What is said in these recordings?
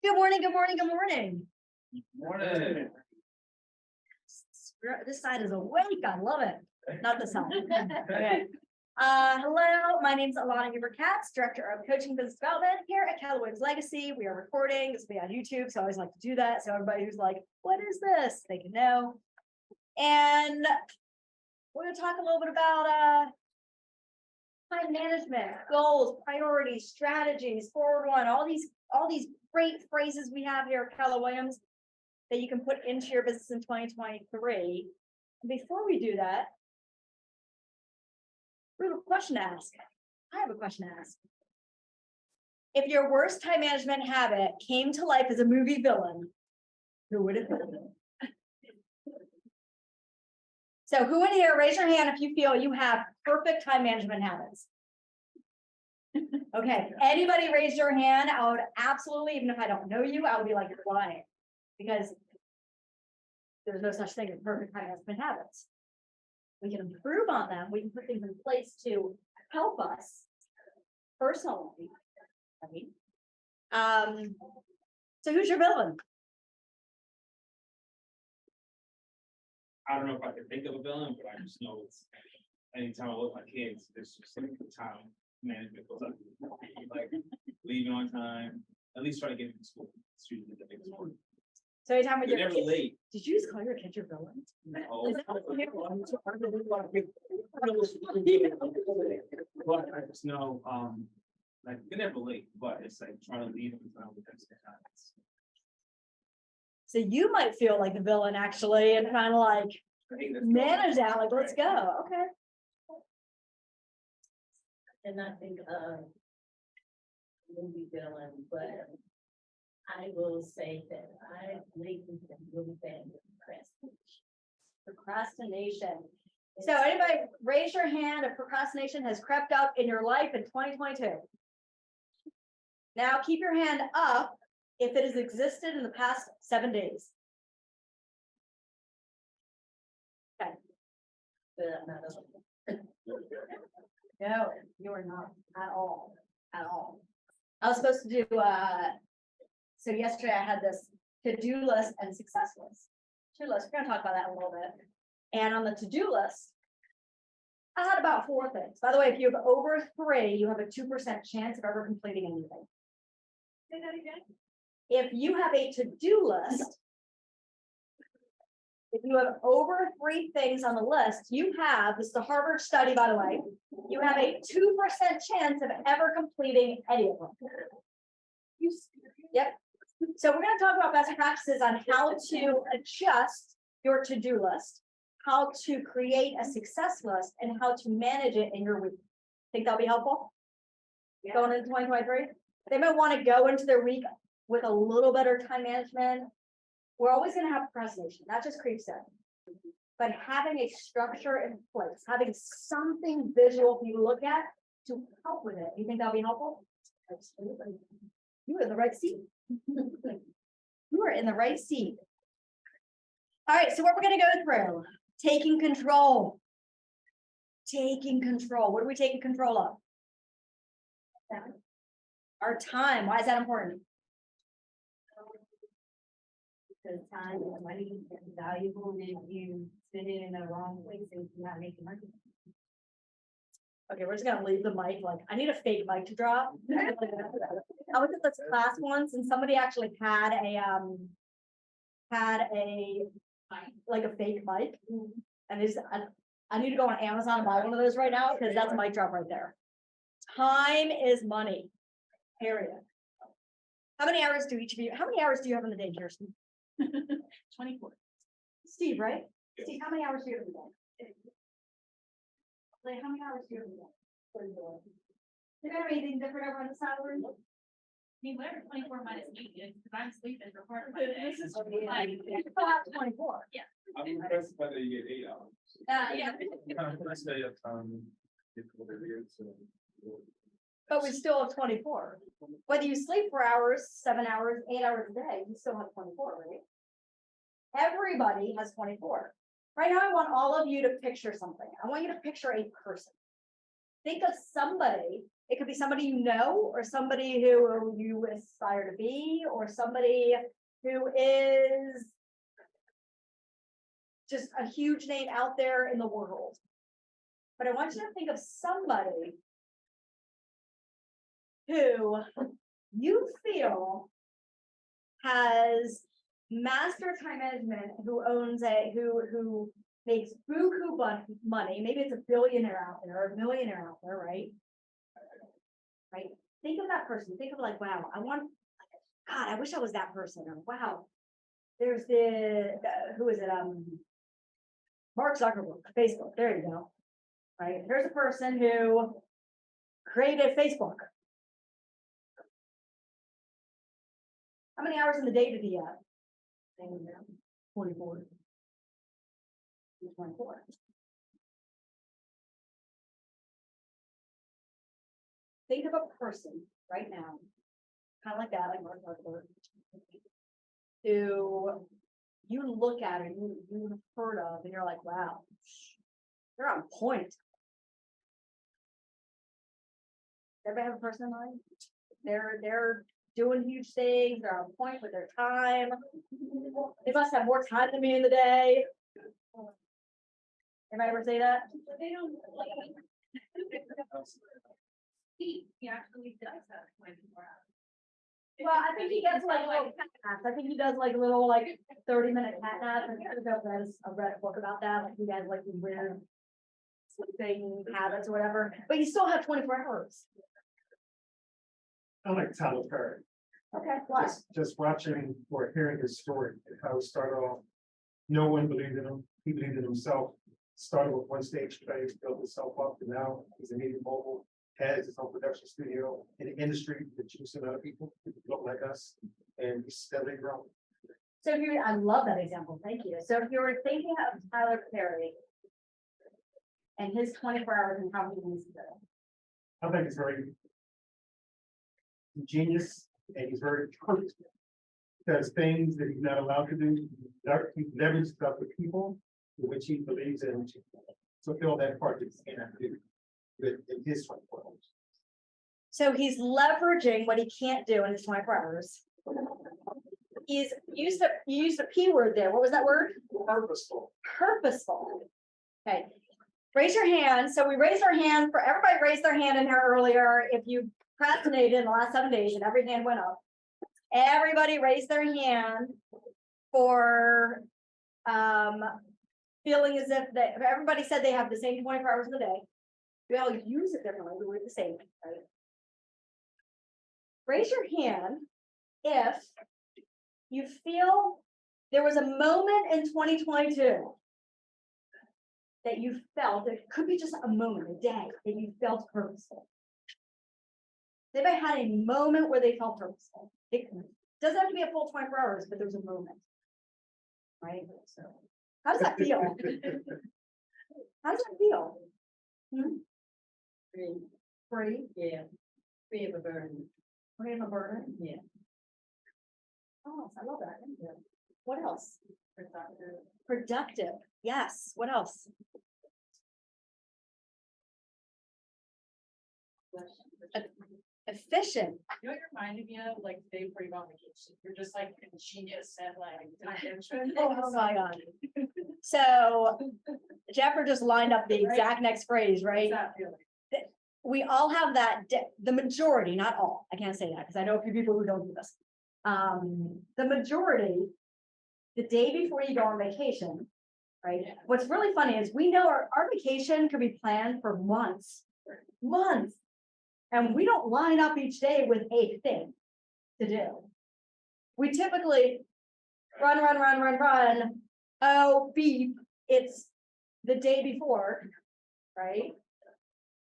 Good morning, good morning, good morning. Morning. This side is awake. I love it. Not this side. Okay. Hello, my name is Alana Huber-Katz, Director of Coaching Business Development here at Keller Williams Legacy. We are recording. This will be on YouTube, so I always like to do that. So everybody who's like, what is this? They can know. And we're going to talk a little bit about time management, goals, priorities, strategies, forward one, all these great phrases we have here at Keller Williams that you can put into your business in 2023. And before we do that, we have a question to ask. I have a question to ask. If your worst time management habit came to life as a movie villain, who would it be? So who in here, raise your hand if you feel you have perfect time management habits. Okay, anybody raise your hand? I would absolutely, even if I don't know you, I would be like, you're lying. Because there's no such thing as perfect time management habits. We can improve on them. We can put things in place to help us personally. So who's your villain? I don't know if I can think of a villain, but I just know it's anytime I look at my kids, there's just like time management goes up. Like leaving on time, at least try to get to school. It's usually the biggest one. So anytime with They're your never kids, late. did you just call your kid your villain? No. But I just know, like they're never late, but it's like trying to leave them time with them sometimes. So you might feel like the villain actually, and kind of like I think that's manage that. Like, let's go. Okay. And I think movie villain, but I will say that I lately been really bad with Procrastination. So anybody raise your hand if procrastination has crept up in your life in 2022. Now keep your hand up if it has existed in the past 7 days. Okay. No, you are not at all. At all. I was supposed to do so yesterday I had this to-do list and success list. To-do list, we're gonna talk about that in a little bit. And on the to-do list, I had about 4 things. By the way, if you have over 3, you have a 2% chance of ever completing anything. Say that again. If you have a to-do list, if you have over 3 things on the list, you have, this is a Harvard study, by the way, you have a 2% chance of ever completing any of them. Yep. So we're going to talk about best practices on how to adjust your to-do list, how to create a success list, and how to manage it in your week. Think that'll be helpful? Yeah. Going into 2023? They might want to go into their week with a little better time management. We're always going to have procrastination, that just creeps in. But having a structure in place, having something visual for you to look at to help with it. You think that'll be helpful? Absolutely. You are in the right seat. You are in the right seat. All right, so what we're going to go through, taking control. Taking control. What are we taking control of? Our time. Why is that important? Because time is money and valuable, and if you spend it in the wrong places, you're not making money. Okay, we're just gonna leave the mic. Like, I need a fake mic to drop. I was at this class once, and somebody actually had a like a fake mic, and I need to go on Amazon and buy one of those right now because that's a mic drop right there. Time is money. Period. How many hours do each of you? How many hours do you have in the day, Kirsten? 24. Steve, right? Yes. Steve, how many hours do you have in the day? Like, how many hours do you have in the day? Do you have anything different over on the side of the room? I mean, whatever 24 minus 8 is, because I'm sleeping for part of my day. This is like, you still have 24. I'm impressed by that you get 8 hours. yeah. I stay up get a little bit, so. But we still have 24. Whether you sleep 4 hours, 7 hours, 8 hours a day, you still have 24, right? Everybody has 24. Right now, I want all of you to picture something. I want you to picture a person. Think of somebody It could be somebody you know, or somebody who you aspire to be, or somebody who is just a huge name out there in the world. But I want you to think of somebody who you feel has master time management, who owns who makes buku money, maybe it's a billionaire out there, or a millionaire out there, right? Right? Think of that person, think of like, wow, God, I wish I was that person, or wow, there's who is it, Mark Zuckerberg, Facebook, there you go, right? There's a person who created Facebook. How many hours in the day did he have? 24. 24. Think of a person right now, kind of like that, like Mark Zuckerberg, who you look at or you've heard of, and you're like, wow, they're on point. Everybody have a person in mind? They're doing huge things, they're on point with their time. They must have more time than me in the day. Anybody ever say that? They don't like. He actually does have 24 hours. Well, I think he gets like little cat naps. I think he does like little like 30-minute cat naps. I read a book about that. Like he has like these weird sleeping habits or whatever, but you still have 24 hours. I like Tyler Perry. Okay, why? Just watching or hearing his story, how it started off. No one believed in him. He believed in himself. Started with one stage play, built himself up, and now he's a media mogul, has his own production studio in the industry that juicing other people look like us, and he's steadily growing. So if you, I love that example. Thank you. So if you were thinking of Tyler Perry and his 24 hours and how he uses it, I think he's very genius and he's very purposeful. Because things that he's not allowed to do, he never stuff with people which he believes in to fulfill that part that he cannot do in his 24 hours. so he's leveraging what he can't do in his 24 hours. You used a P word there. What was that word? Purposeful. Purposeful. Okay. Raise your hand. So we raised our hand for everybody raised their hand in here earlier. If you procrastinated in the last 7 days and every hand went up. Everybody raised their hand for feeling as if everybody said they have the same 24 hours in the day. We all use it differently. We do the same, right? Raise your hand if you feel there was a moment in 2022 that you felt, it could be just a moment, a day, that you felt purposeful. Anybody had a moment where they felt purposeful? It doesn't have to be a full 24 hours, but there's a moment. Right? So how does that feel? How does that feel? Free. Free? Yeah. Free of a burden. Free of a burden? Yeah. Oh, I love that. Thank you. What else? Productive. Productive. Yes. What else? Efficient. You know what it reminded me of, like, the day before you go on vacation, you're just like a genius at like time management. Oh my God. So Jeffrey just lined up the exact next phrase, right? What's that feeling? We all have that, the majority, not all, I can't say that because I know a few people who don't do this. The majority, the day before you go on vacation, right? What's really funny is we know our vacation could be planned for months. And we don't line up each day with a thing to do. We typically run. Oh, beep, it's the day before, right?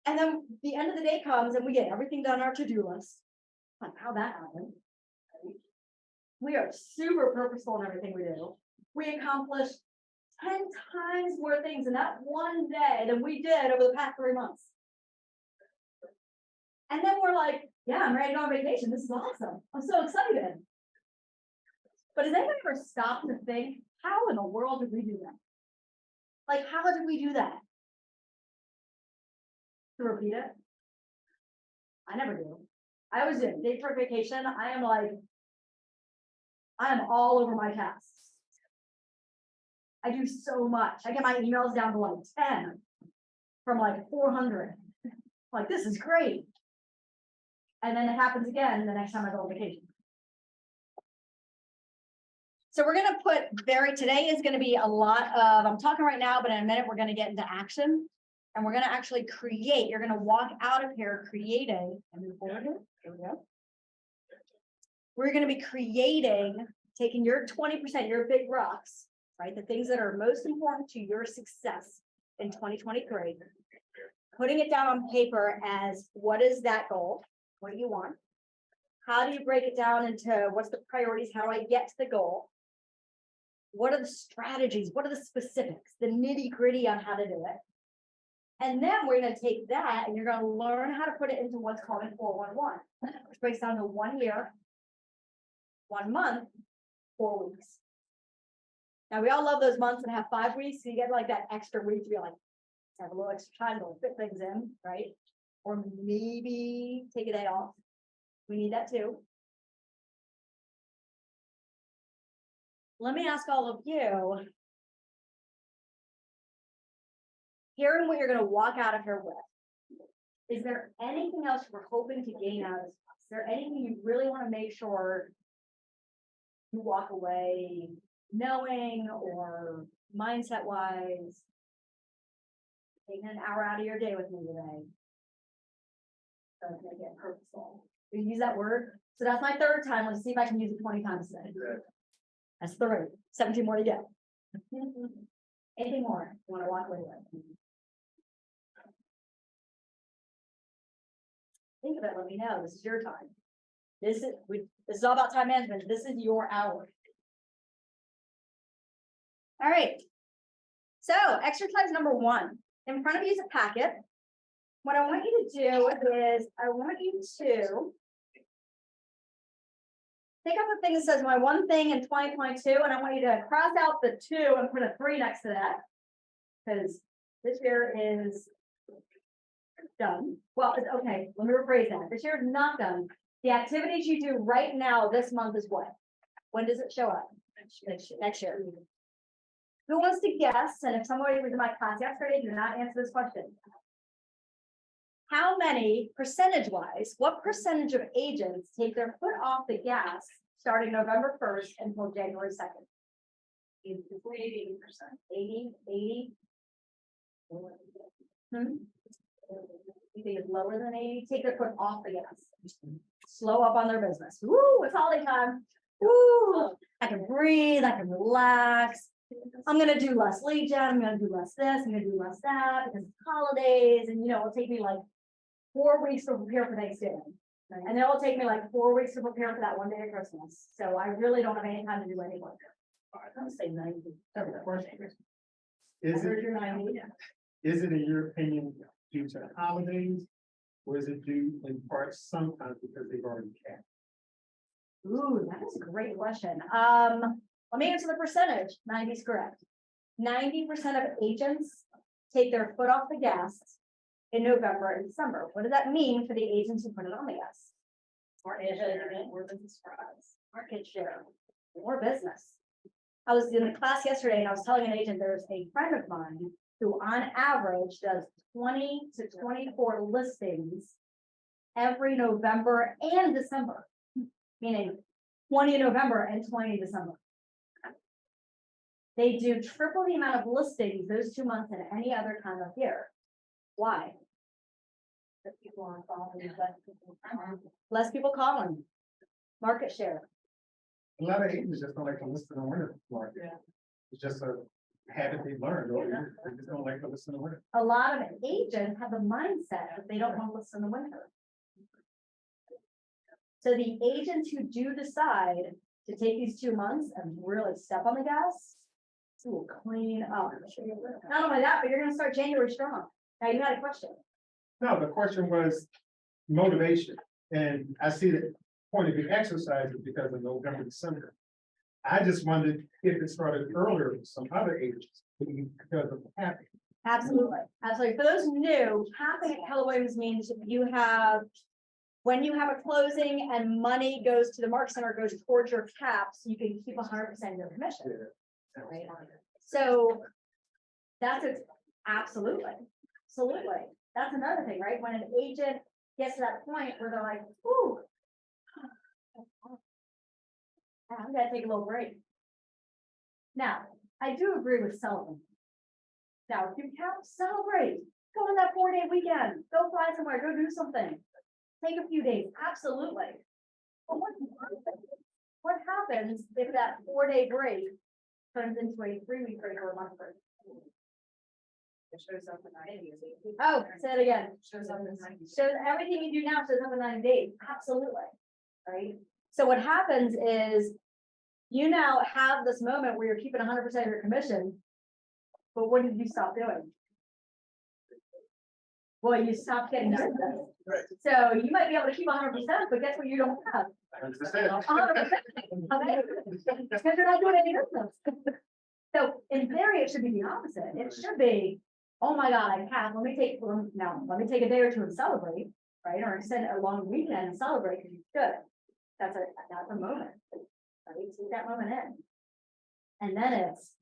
And then the end of the day comes and we get everything done on our to-do list. Like how that happened. Right? We are super purposeful in everything we do. We accomplish 10 times more things in that one day than we did over the past 3 months. And then we're like, yeah, I'm ready to go on vacation. This is awesome. I'm so excited. But has anybody ever stopped to think, how in the world did we do that? Like, how did we do that? To repeat it. I never do. I always do. Day for vacation, I am all over my tasks. I do so much. I get my emails down to like 10 from like 400. Like, this is great. And then it happens again the next time I go on vacation. So we're gonna put today is gonna be a lot of, I'm talking right now, but in a minute, we're gonna get into action. And we're gonna actually create, you're gonna walk out of here creating, and move forward here, here we go. We're gonna be creating, taking your 20%, your big rocks, right? The things that are most important to your success in 2023. Putting it down on paper as what is that goal? What do you want? How do you break it down into what's the priorities? How do I get to the goal? What are the strategies? What are the specifics, the nitty gritty on how to do it? And then we're going to take that and you're going to learn how to put it into what's called a 411, which breaks down to 1 year, 1 month, 4 weeks. Now we all love those months that have 5 weeks. So you get like that extra week to be like, have a little extra time to fit things in, right? Or maybe take a day off. We need that too. Let me ask all of you, hearing what you're going to walk out of here with, is there anything else you're hoping to gain out of this? Is there anything you really want to make sure you walk away knowing, or mindset wise, taking an hour out of your day with me today? So it's make it purposeful. We use that word. So that's my 3rd time. Let's see if I can use it 20 times today. That's 3. 17 more to go. Anything more you want to walk away with? Think of it, let me know. This is your time. This is all about time management. This is your hour. All right. So exercise number 1. In front of you is a packet. What I want you to do is I want you to take up the thing that says my one thing in 2022, and I want you to cross out the 2 and put a 3 next to that, because this year is done. Well, it's okay. Let me rephrase that. This year is not done. The activities you do right now this month is what? When does it show up? Next year. Who wants to guess? And if somebody was in my class yesterday, do not answer this question. How many, percentage-wise, what percentage of agents take their foot off the gas starting November 1st until January 2nd? 80%. 80? You think it's lower than 80? Take their foot off the gas. Slow up on their business. Woo, it's holiday time. Woo, I can breathe, I can relax. I'm gonna do less lead gen, I'm gonna do less this, I'm gonna do less that because it's holidays, and it'll take me like 4 weeks to prepare for Thanksgiving. And it'll take me like 4 weeks to prepare for that one day of Christmas. So I really don't have any time to do any work. I'm gonna say 90. Is I heard it, you're 90. is it in your opinion due to holidays? Or is it due in part sometimes because they've already capped? Ooh, that is a great question. Let me answer the percentage. 90 is correct. 90% of agents take their foot off the gas in November and December. What does that mean for the agents who put it on the gas? More business for us. Market share, more business. I was in the class yesterday and I was telling an agent there's a friend of mine who on average does 20 to 24 listings every November and December, meaning 20 in November and 20 in December. They do triple the amount of listings those 2 months than any other time of year. Why? Because people aren't following, less people calling. Market share. A lot of agents just don't like to listen to the winter market. Yeah. It's just a habit they've learned, or they just don't like to listen to winter. A lot of agents have a mindset that they don't want to listen in the winter. So the agents who do decide to take these 2 months and really step on the gas, will clean up. Not only that, but you're gonna start January strong. Now you had a question. No, the question was motivation, and I see the point of the exercise is because of November, December. I just wondered if it started earlier with some other agents because of happy. Absolutely, absolutely. For those new, capping at Keller Williams means you have When you have a closing and money goes to the Mark Center, goes towards your caps, you can keep 100% of your commission. Right? So that's it, absolutely, absolutely. That's another thing, right? When an agent gets to that point where they're like, ooh. I'm gonna take a little break. Now, I do agree with Sullivan. Now, if you can celebrate, go on that 4-day weekend, go fly somewhere, go do something. Take a few days, absolutely. But what happens if that 4-day break turns into a 3-week break or a month break? It shows up in 90 days. Oh, say it again. Shows up in 90 days. Shows everything you do now shows up in 90 days, absolutely, right? So what happens is you now have this moment where you're keeping 100% of your commission, but what did you stop doing? Well, you stopped getting business. Right. So you might be able to keep 100%, but guess what? You don't have 100%. Okay? Because you're not doing any business. So in theory, it should be the opposite. It should be, oh my God, I have, let me take a day or two and celebrate, right? Or extend a long weekend and celebrate because you should. That's a moment. Right? Take that moment in. And then it's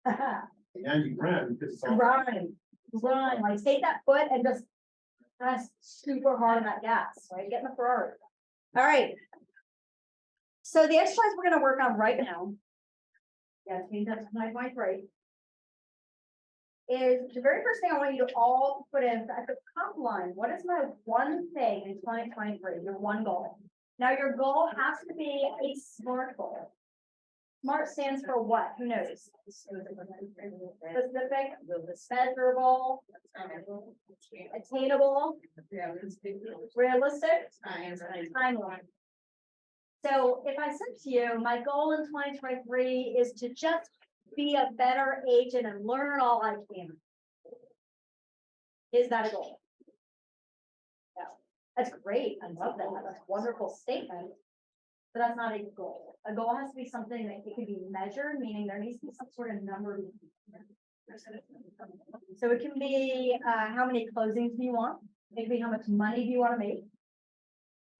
And you run because it's all. run, like take that foot and just press super hard on that gas, right? Get in the Ferrari. All right. So the exercise we're gonna work on right now. Yeah, it's means that's 2023. Is the very first thing I want you to all put in at the top line. What is my one thing in 2023? Your one goal. Now your goal has to be a SMART goal. SMART stands for what? Who knows? Specific, measurable, attainable, realistic, timeline. So if I said to you, my goal in 2023 is to just be a better agent and learn all I can. Is that a goal? No. That's great. I love that. That's a wonderful statement. But that's not a goal. A goal has to be something that it can be measured, meaning there needs to be some sort of number. So it can be how many closings do you want? It can be how much money do you want to make?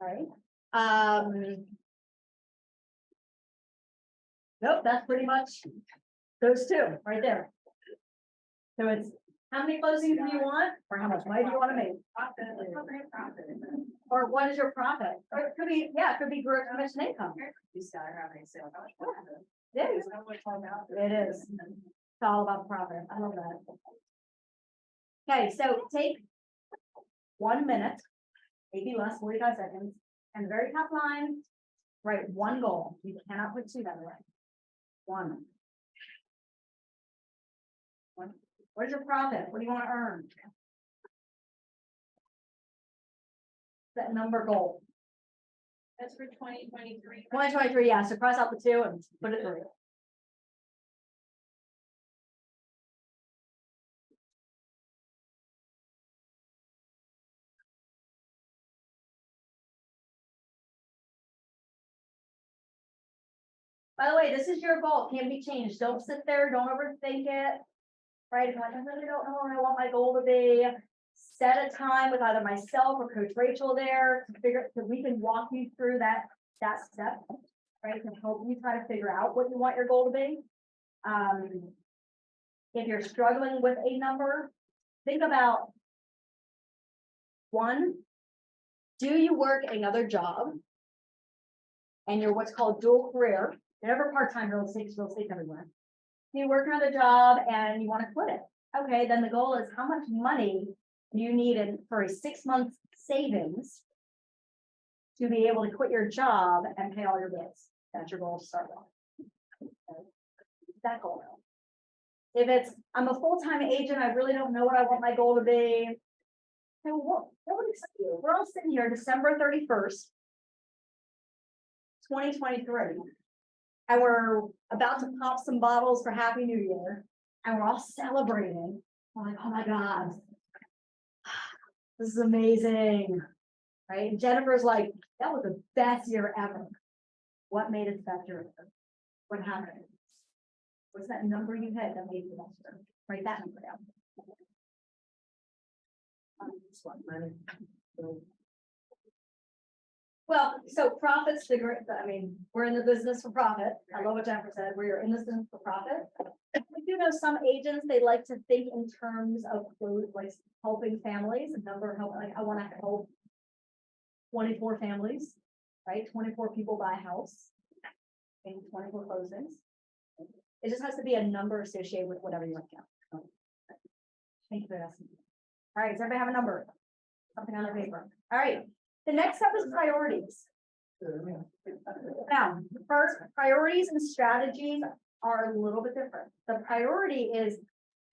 Right. Nope, that's pretty much those two right there. So it's how many closings do you want, or how much money do you want to make? Or what is your profit? Or it could be, yeah, it could be gross commission income. It is. It is. It's all about profit. I love that. Okay, so take 1 minute, maybe less, 45 seconds, and the very top line, write one goal. You cannot put two that way. One. What is your profit? What do you want to earn? That number goal. That's for 2023. 2023, yeah, so cross out the two and put it through. By the way, this is your goal, can't be changed. Don't sit there, don't overthink it. Right, if I really don't know where I want my goal to be, set a time with either myself or Coach Rachel there to figure, so we can walk you through that step, right? To help you try to figure out what you want your goal to be. If you're struggling with a number, think about one, do you work another job? And you're what's called dual career, never part-time real estate everywhere. You work another job and you want to quit it. Okay, then the goal is how much money do you need for a 6-month savings to be able to quit your job and pay all your bills. That's your goal to start with. That goal. If it's, I'm a full-time agent, I really don't know what I want my goal to be. Okay, well, what would excite you? We're all sitting here December 31st, 2023. And we're about to pop some bottles for Happy New Year. And we're all celebrating. We're like, oh my God. This is amazing. Right? And Jennifer's like, that was the best year ever. What made it the best year ever? What happened? What's that number you hit that made it the best year? Write that number down. Well, so profits, I mean, we're in the business for profit. I love what Jennifer said. We're in this business for profit. We do know some agents, they like to think in terms of like helping families, a number of help, like I want to help 24 families, right? 24 people buy a house in 24 closings. It just has to be a number associated with whatever you account. Thank you for asking. All right, does everybody have a number? Something on their paper. All right, the next step is priorities. Now, first, priorities and strategies are a little bit different. The priority is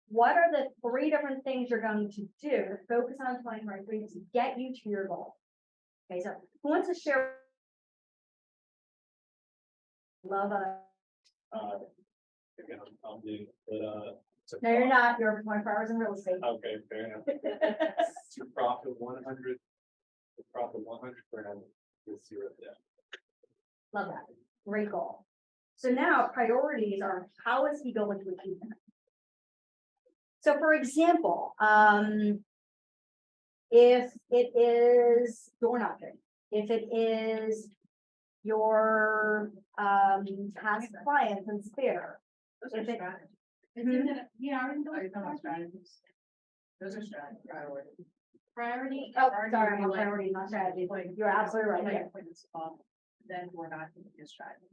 what are the 3 different things you're going to do to focus on 2023 to get you to your goal? Okay, so who wants to share? Love Again, I'm new, but, no, you're not. You're 24 hours in real estate. okay, fair enough. To profit 100, to profit 100 grand with 0 debt. Love that. Great goal. So now priorities are how is he going to achieve that? So for example, if it is door knocking, if it is your past clients and sphere. Those are If it- strategies. Yeah, I Oh, you're talking about strategies. Those are strategies, priorities. priority. Oh, sorry, I'm on priority, not strategy. You're absolutely right. Like, Yeah. when it's off, then we're not going to strategy.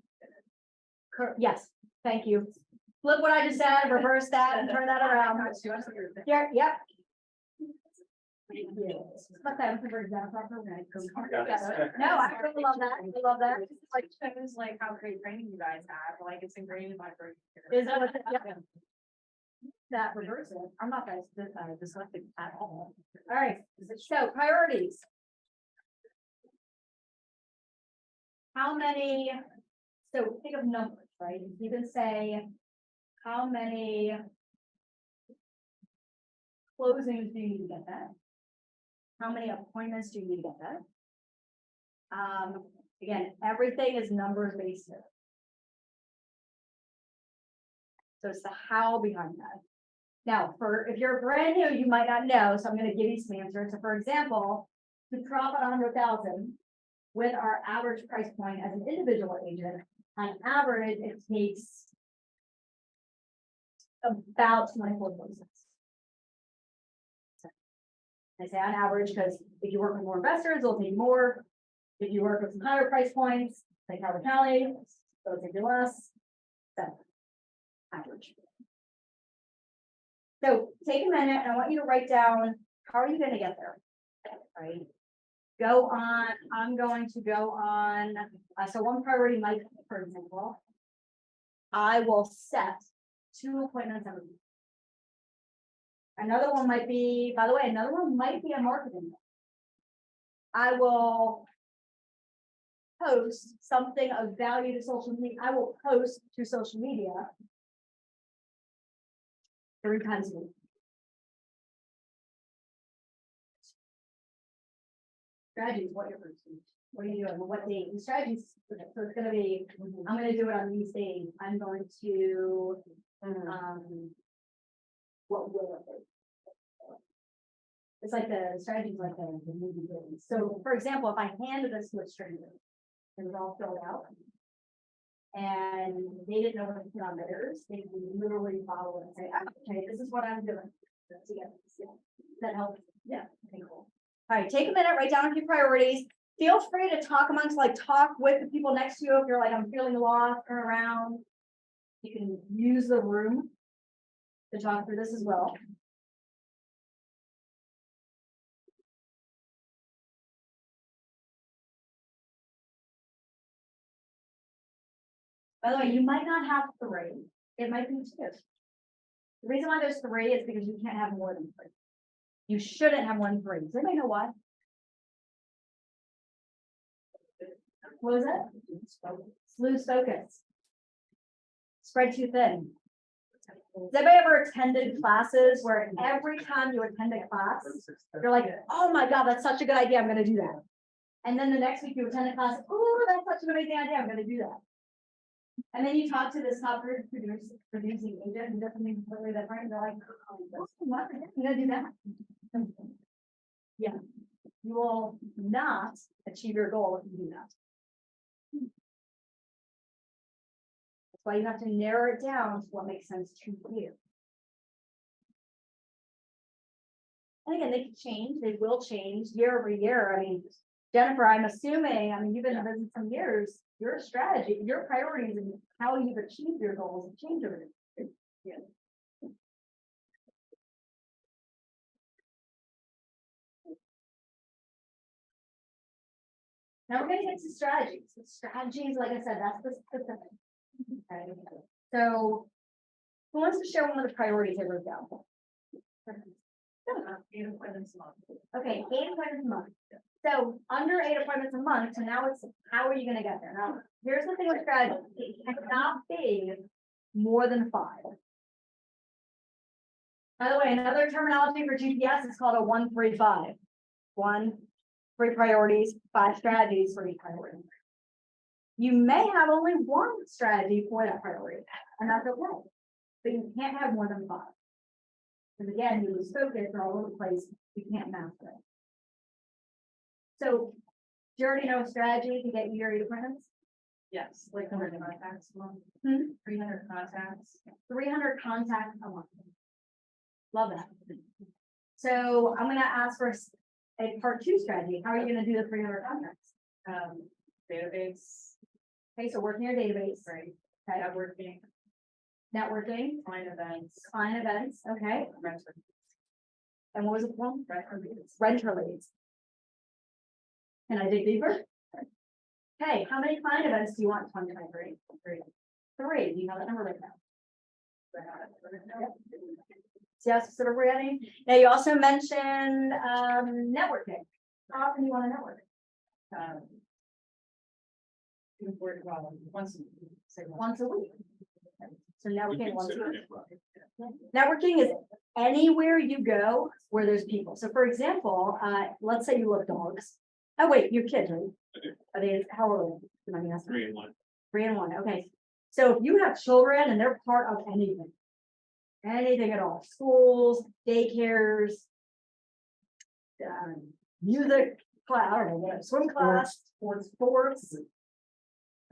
Yes, thank you. Flip what I just said, reverse that and turn that around. Yeah, yep. But that was a very good proper way. No, I really love that. I love that. Like, shows like how great training you guys have, like it's ingrained in my brain. Is that what, yeah. That reverse it. I'm not guys dyslexic at all. All right, so priorities. How many, so think of numbers, right? You can say, how many closings do you need to get that? How many appointments do you need to get that? Again, everything is numbers based here. So it's the how behind that. Now, if you're brand new, you might not know, so I'm gonna give you some answers. So for example, to profit 100,000 with our average price point as an individual agent, on average, it takes about 24 closings. I say on average, because if you work with more investors, it'll take more. If you work with some higher price points, like Howard County, it'll take you less. So, average. So take a minute, and I want you to write down, how are you gonna get there? Right? Go on, I'm going to go on, so one priority might, be, for example, I will set 2 appointments every week. Another one might be, by the way, another one might be a marketing. I will post something of value to social media. I will post to social media 3 times a week. Strategies, what you're posting, what are you doing, what date, and strategies, so it's gonna be, I'm gonna do it on these days, I'm going to, what will it be? It's like the strategies like the movie building. So for example, if I handed this to a stranger, it was all filled out. And they didn't know what to put on theirs, they would literally follow it and say, okay, this is what I'm doing. That helps, yeah, okay, cool. All right, take a minute, write down a few priorities. Feel free to talk talk with the people next to you. If you're like, I'm feeling lost, turn around. You can use the room to talk through this as well. By the way, you might not have 3. It might be 2. The reason why there's 3 is because you can't have more than 3. You shouldn't have more than 3. Does anybody know why? What was it? Lose focus. Spread too thin. Has anybody ever attended classes where every time you attend a class, you're like, oh my God, that's such a good idea, I'm gonna do that. And then the next week you attend a class, oh, that's such an amazing idea, I'm gonna do that. And then you talk to this top producing agent who does something completely different, and they're like, oh, what? I'm gonna do that. Yeah. You will not achieve your goal if you do that. That's why you have to narrow it down to what makes sense to you. And again, they can change, they will change year over year. I mean, Jennifer, I'm assuming, I mean, you've been in business some years, your strategy, your priorities and how you've achieved your goals have changed over the years. Now we're gonna get to strategies. The strategies, like I said, that's the specific. Okay, so who wants to share one of the priorities I wrote down? Eight appointments a month. Okay, 8 appointments a month. So under 8 appointments a month, so now it's, how are you gonna get there? Now, here's the thing with strategy, it cannot be more than 5. By the way, another terminology for GPS is called a 1-3-5. 1, 3 priorities, 5 strategies for each priority. You may have only 1 strategy for that priority, and that's okay. But you can't have more than 5. Because again, you lose focus all over the place, you can't master it. So, do you already know a strategy to get you your 8 appointments? Yes, like 100 contacts a month. 300 contacts. 300 contacts a month. Love that. So I'm gonna ask for a part 2 strategy. How are you gonna do the 300 contacts? Database, Okay, so working your database, right, okay, networking, networking, client events, client events, okay, renter, and what was it called? reviews. Renter leads. Can I dig deeper? Okay, how many client events do you want in 2023? 3. Do you know that number right now? See how specific we're getting? Now, you also mentioned networking. How often do you want to network? Once, say Once a week. So We networking once a consider week. it, right? Networking is anywhere you go where there's people. So for example, let's say you love dogs. Oh, wait, your kids, right? I do. Are they, how old? Am I asking? 3 and 1. 3 and 1, okay. So if you have children and they're part of anything at all, schools, daycares, music, class, I don't know, what, swim class, sports.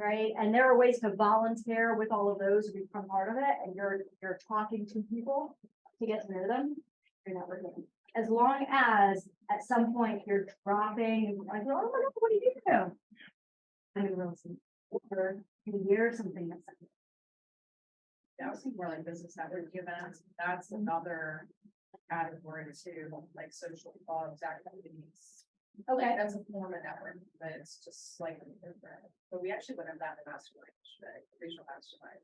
Right, and there are ways to volunteer with all of those to become part of it, and you're talking to people to get to know them. You're not working. As long as at some point you're dropping, like, oh my God, what do you do? I mean, really, or you hear something that's. Yeah, I was thinking more like business networking events, that's another category too, like social clubs, activities. Okay, Like, that's a form of network, but it's just slightly different, but we actually went over that in mastermind today, regional mastermind.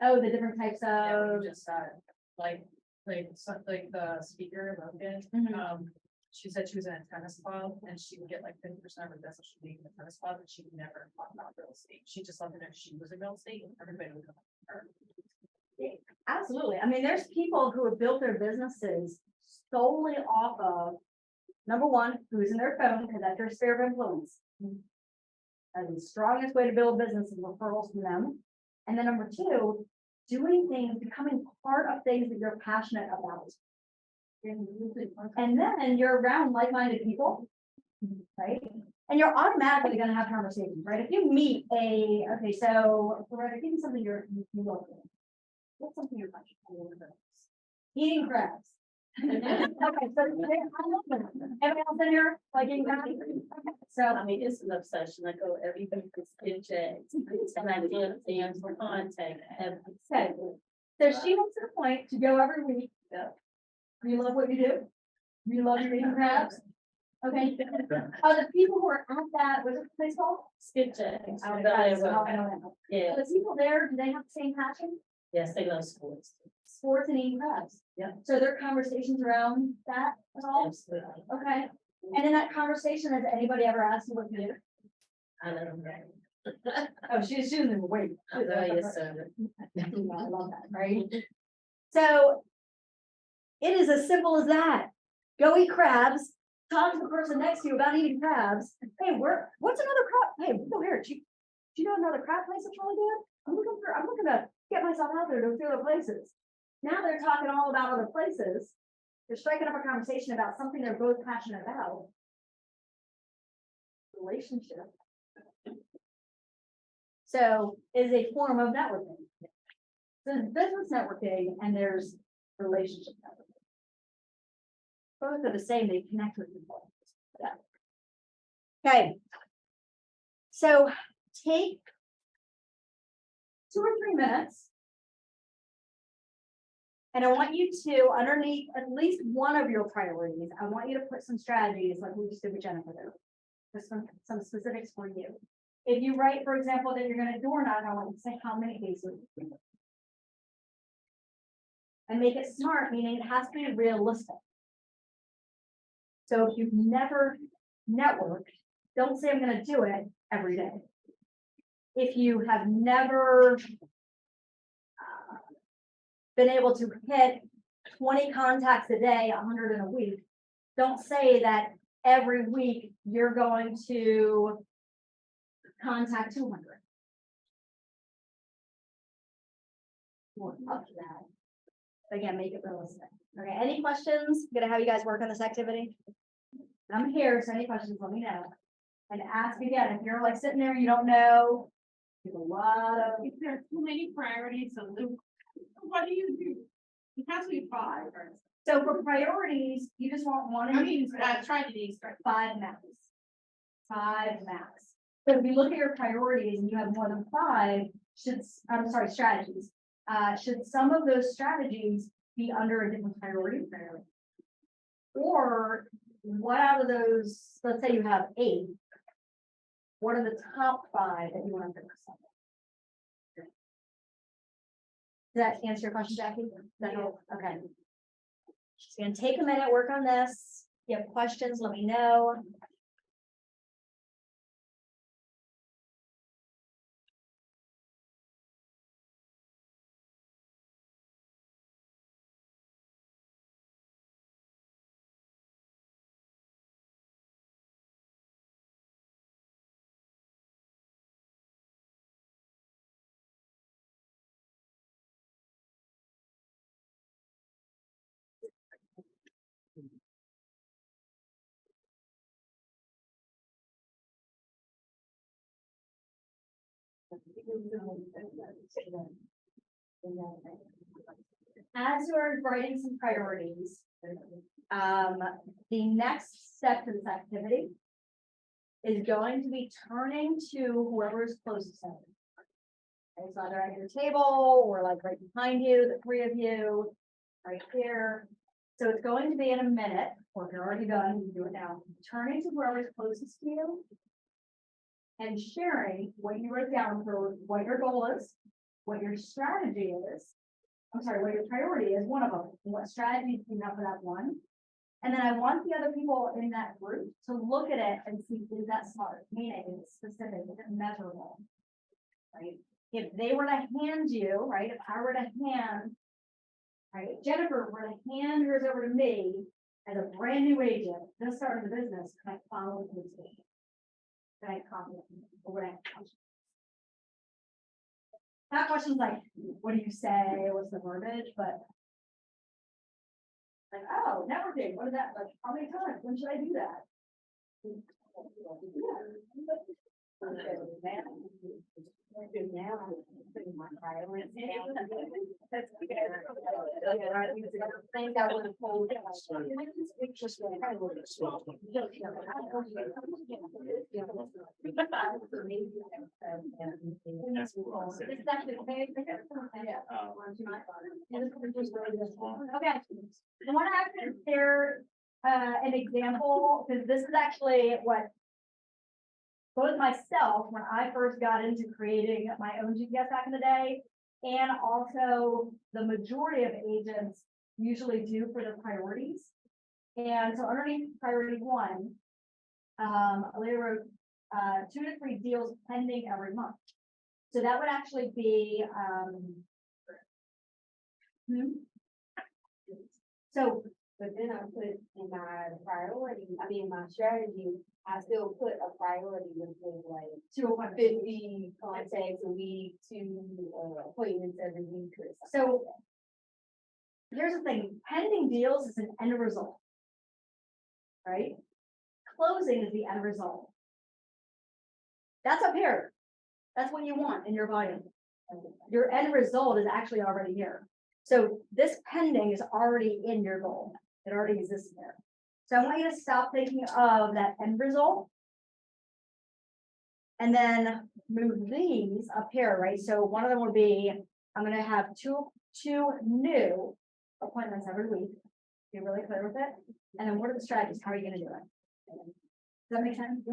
oh, the different types Yeah, what of, you just said, like the speaker, Logan, Mhm. she said she was in a tennis club and she would get like 50% of her business from being in the tennis club, and she would never talk about real estate. She just loved to know she was in real estate and everybody would come to her. absolutely, I mean, there's people who have built their businesses solely off of. Number 1, who's in their phone, because that's your sphere of influence. And the strongest way to build business is referrals from them. And then number 2, doing things, becoming part of things that you're passionate about. And then you're around like-minded people, right? And you're automatically gonna have conversations, right? If you meet okay, so, Loretta, give me something you love. What's something you're passionate about? Eating crabs. Okay, so everyone else in here, like eating crabs? Okay, so. I mean, it's an obsession. I go every week to Skip Jacks and I get things for contact. Okay, so she wants to the point to go every week. You love what you do? You love your eating crabs? Okay. Are the people who are at that, what's the place called? Skip Jacks. I don't know. Yeah, Are the people there, do they have the same passion? yes, they love sports. Sports and eating crabs? Yeah. So there are conversations around that at all? Absolutely. Okay. And in that conversation, has anybody ever asked you what you do? I let them know. Oh, she's in the wait. I know, yes, sir. I love that, right? So it is as simple as that. Go eat crabs, talk to the person next to you about eating crabs. Hey, what's another crab? Hey, go here. Do you know another crab place that's really good? I'm looking to get myself out there to a few other places. Now they're talking all about other places. They're striking up a conversation about something they're both passionate about. relationship. So is a form of networking. There's business networking and there's relationship networking. Both are the same, they connect with people. Yeah. Okay. So take 2 or 3 minutes. And I want you to, underneath at least one of your priorities, I want you to put some strategies like we just did with Jennifer there. Just some specifics for you. If you write, for example, that you're gonna door knock, I want you to say how many days a week. And make it smart, meaning it has to be realistic. So if you've never networked, don't say I'm gonna do it every day. If you have never been able to hit 20 contacts a day, 100 in a week, don't say that every week you're going to contact 200. Or up to that. Again, make it realistic. Okay, any questions? Gonna have you guys work on this activity? I'm here, so any questions, let me know. And ask again, if you're like sitting there, you don't know. There's a lot of. If there are too many priorities, so what do you do? It has to be 5. So for priorities, you just want one. I mean, try to these. 5 max. 5 max. So if you look at your priorities and you have more than 5, strategies. Should some of those strategies be under a different priority? Or what out of those, let's say you have 8, what are the top 5 that you want to focus on? Does that answer your question, Jackie? Does that help? Okay. Just gonna take a minute, work on this. If you have questions, let me know. As you're writing some priorities, the next step to this activity is going to be turning to whoever is closest to you. It's either at your table or like right behind you, the 3 of you, right here. So it's going to be in a minute, or if you're already done, you can do it now. Turning to whoever is closest to you and sharing what you wrote down for what your goal is, what your strategy is. I'm sorry, what your priority is, one of them, what strategies do you have for that one? And then I want the other people in that group to look at it and see, is that smart? Meaning it's specific, is it measurable? Right? If they were to hand you, right, if I were to hand, right, Jennifer were to hand yours over to me as a brand new agent, just starting the business, can I follow the business? Can I copy it? Or would I? That question's like, what do you say? What's the verbiage? But like, oh, networking, what is that? Like, how many times? When should I do that? Things I would have told. Okay, I want to actually share an example, because this is actually what both myself, when I first got into creating my own GPS back in the day, and also the majority of agents usually do for their priorities. And so underneath priority 1, I wrote 2 to 3 deals pending every month. So that would actually be so, But then I put in my priority, my strategy, I still put a priority with like 50 contacts a week, 2 appointments every week or something. So here's the thing, pending deals is an end result. Right? Closing is the end result. That's up here. That's what you want in your volume. Your end result is actually already here. So this pending is already in your goal. It already exists there. So I want you to stop thinking of that end result. And then move these up here, right? So one of them would be, I'm gonna have two new appointments every week. Be really clear with it. And then what are the strategies? How are you gonna do it? Does that make sense?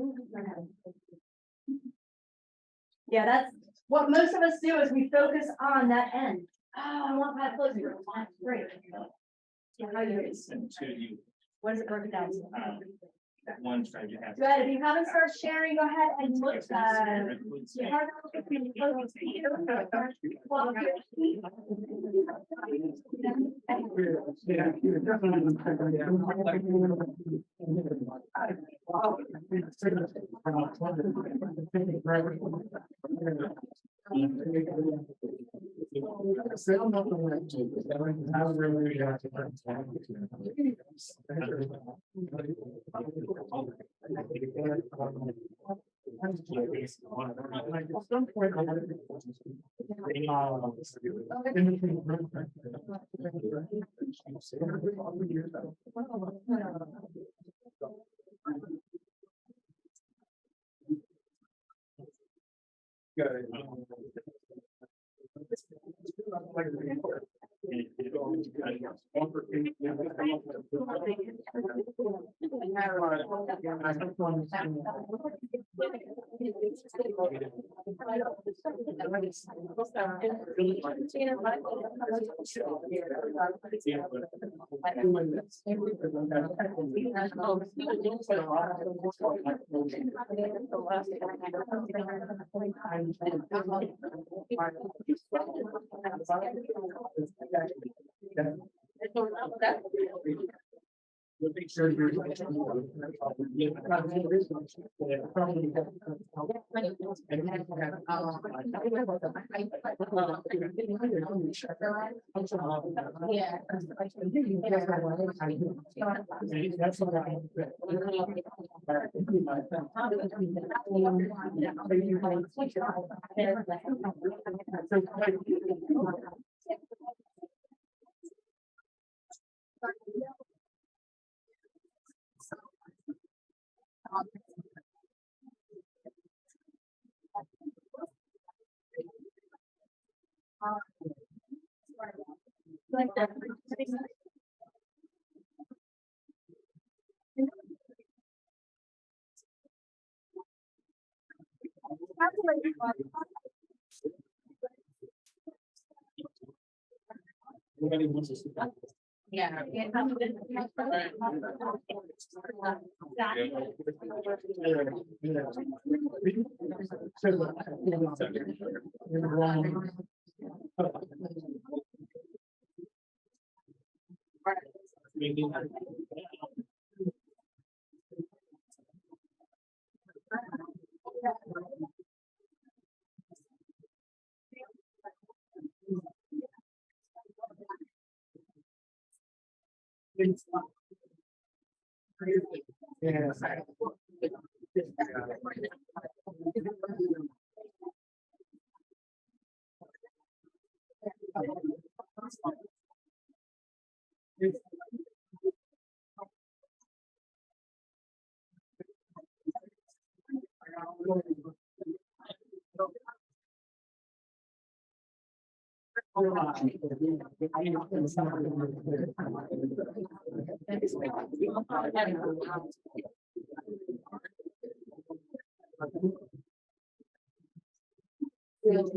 Yeah, that's what most of us do is we focus on that end. Oh, I want that closer. That's great. Yeah, how do you, And two, you, what does it break it down to? one strategy has. Go ahead, if you haven't started sharing, go ahead and look, Make sure you're. Yeah. That's what Like that. Yeah. Yes.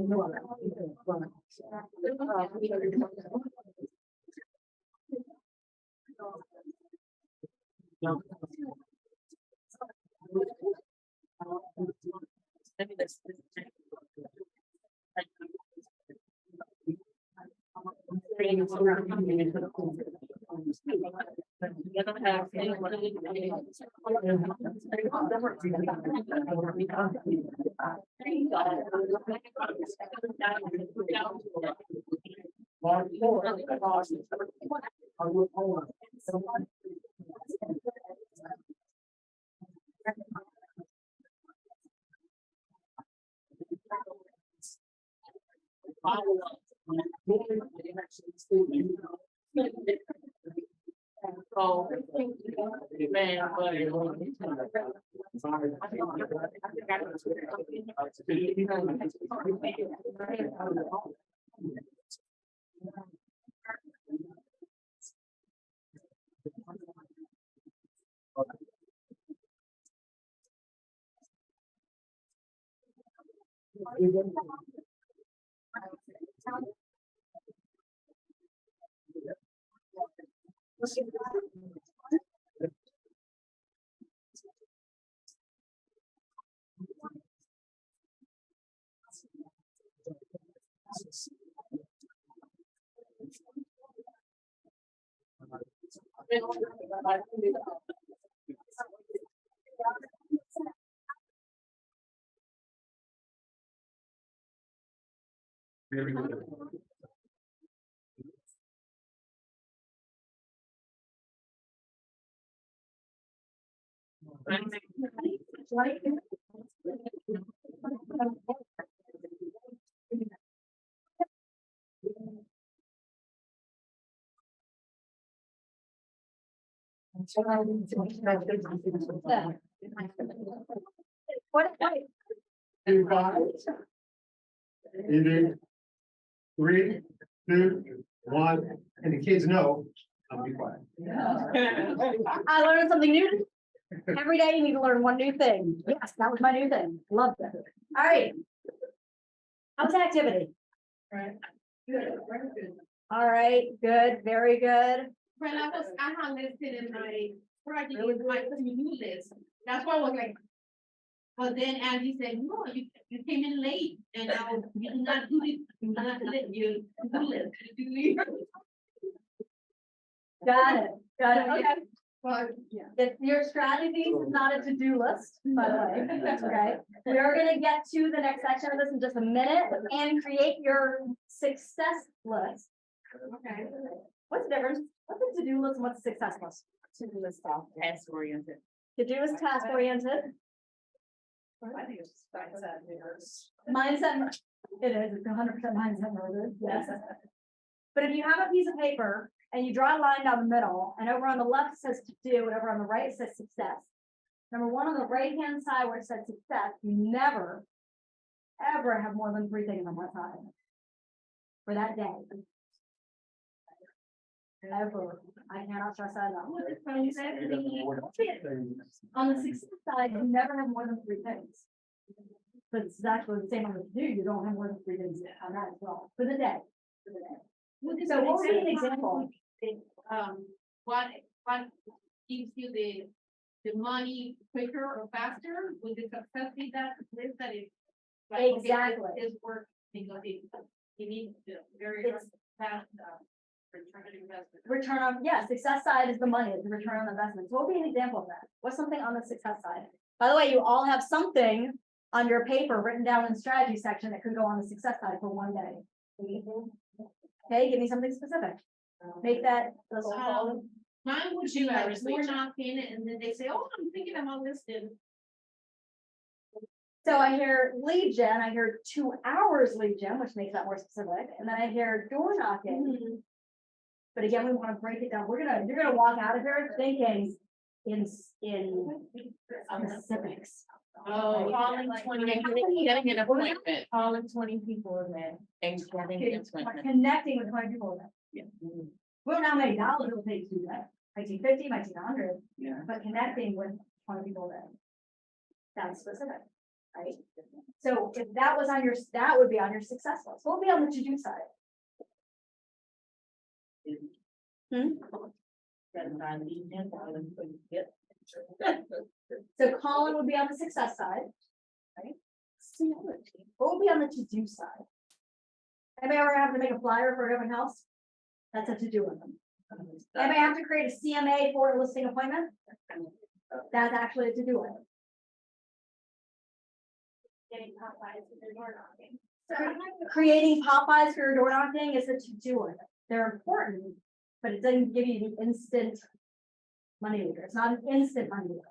So, man, What? Two, five. Either 3, 2, 1, and the kids know, I'll be quiet. I learned something new. Every day you need to learn one new thing. Yes, that was my new thing. Loved it. All right. How was the activity? Right. All right, good, very good. When I had listed in my project, it was my to-do list, that's why I was like. But then Angie said, no, you came in late, and you did not do it, you did not do it, you do it. Got it, okay. But, If your strategy is not a to-do list, by the way, okay? We are gonna get to the next section of this in just a minute and create your success list. okay. What's the difference? What's a to-do list and what's a success list? to do this stuff, task oriented. To-do is task oriented, I think it's mindset, yours. mindset, it is, it's 100% mindset mode, yes. But if you have a piece of paper and you draw a line down the middle, and over on the left says to do, and over on the right says success. Number one, on the right-hand side where it says success, you never, ever have more than 3 things on one side. For that day. Ever, I cannot stress that enough. On the success side, you never have more than 3 things. But it's actually the same on the do, you don't have more than 3 things on that as well, for the day. So what would be an example? What gives you the money quicker or faster, would the success be that list that is? like, okay, Exactly. This work, because you need the very It's- fast, return on investment. Return on, yeah, success side is the money, is the return on investment. So what would be an example of that? What's something on the success side? By the way, you all have something on your paper written down in the strategy section that could go on the success side for one day. Okay, give me something specific. Make that. Mine would be like, we're not in it, and then they say, oh, I'm thinking about listed. So I hear lead gen, I hear 2 hours lead gen, which makes that more specific, and then I hear door knocking. But again, we want to break it down. You're gonna walk out of here thinking in specifics. Oh, Calling 20, getting an appointment, calling 20 people in there and getting an appointment. Connecting with 20 people. Yeah. We don't know how many dollars it'll take to do that. Might take 50, might take 100. Yeah. But connecting with 20 people then. That's specific, right? So if that was on your, that would be on your success list. What would be on the to-do side? So Colin would be on the success side. Right? What would be on the to-do side? Anybody ever have to make a flyer for an open house? That's a to-do with them. Anybody have to create a CMA for a listing appointment? That's actually a to-do item. getting Popeyes with their door knocking. Creating Popeyes for your door knocking is a to-do item. They're important, but it doesn't give you the instant money leader. It's not an instant money leader.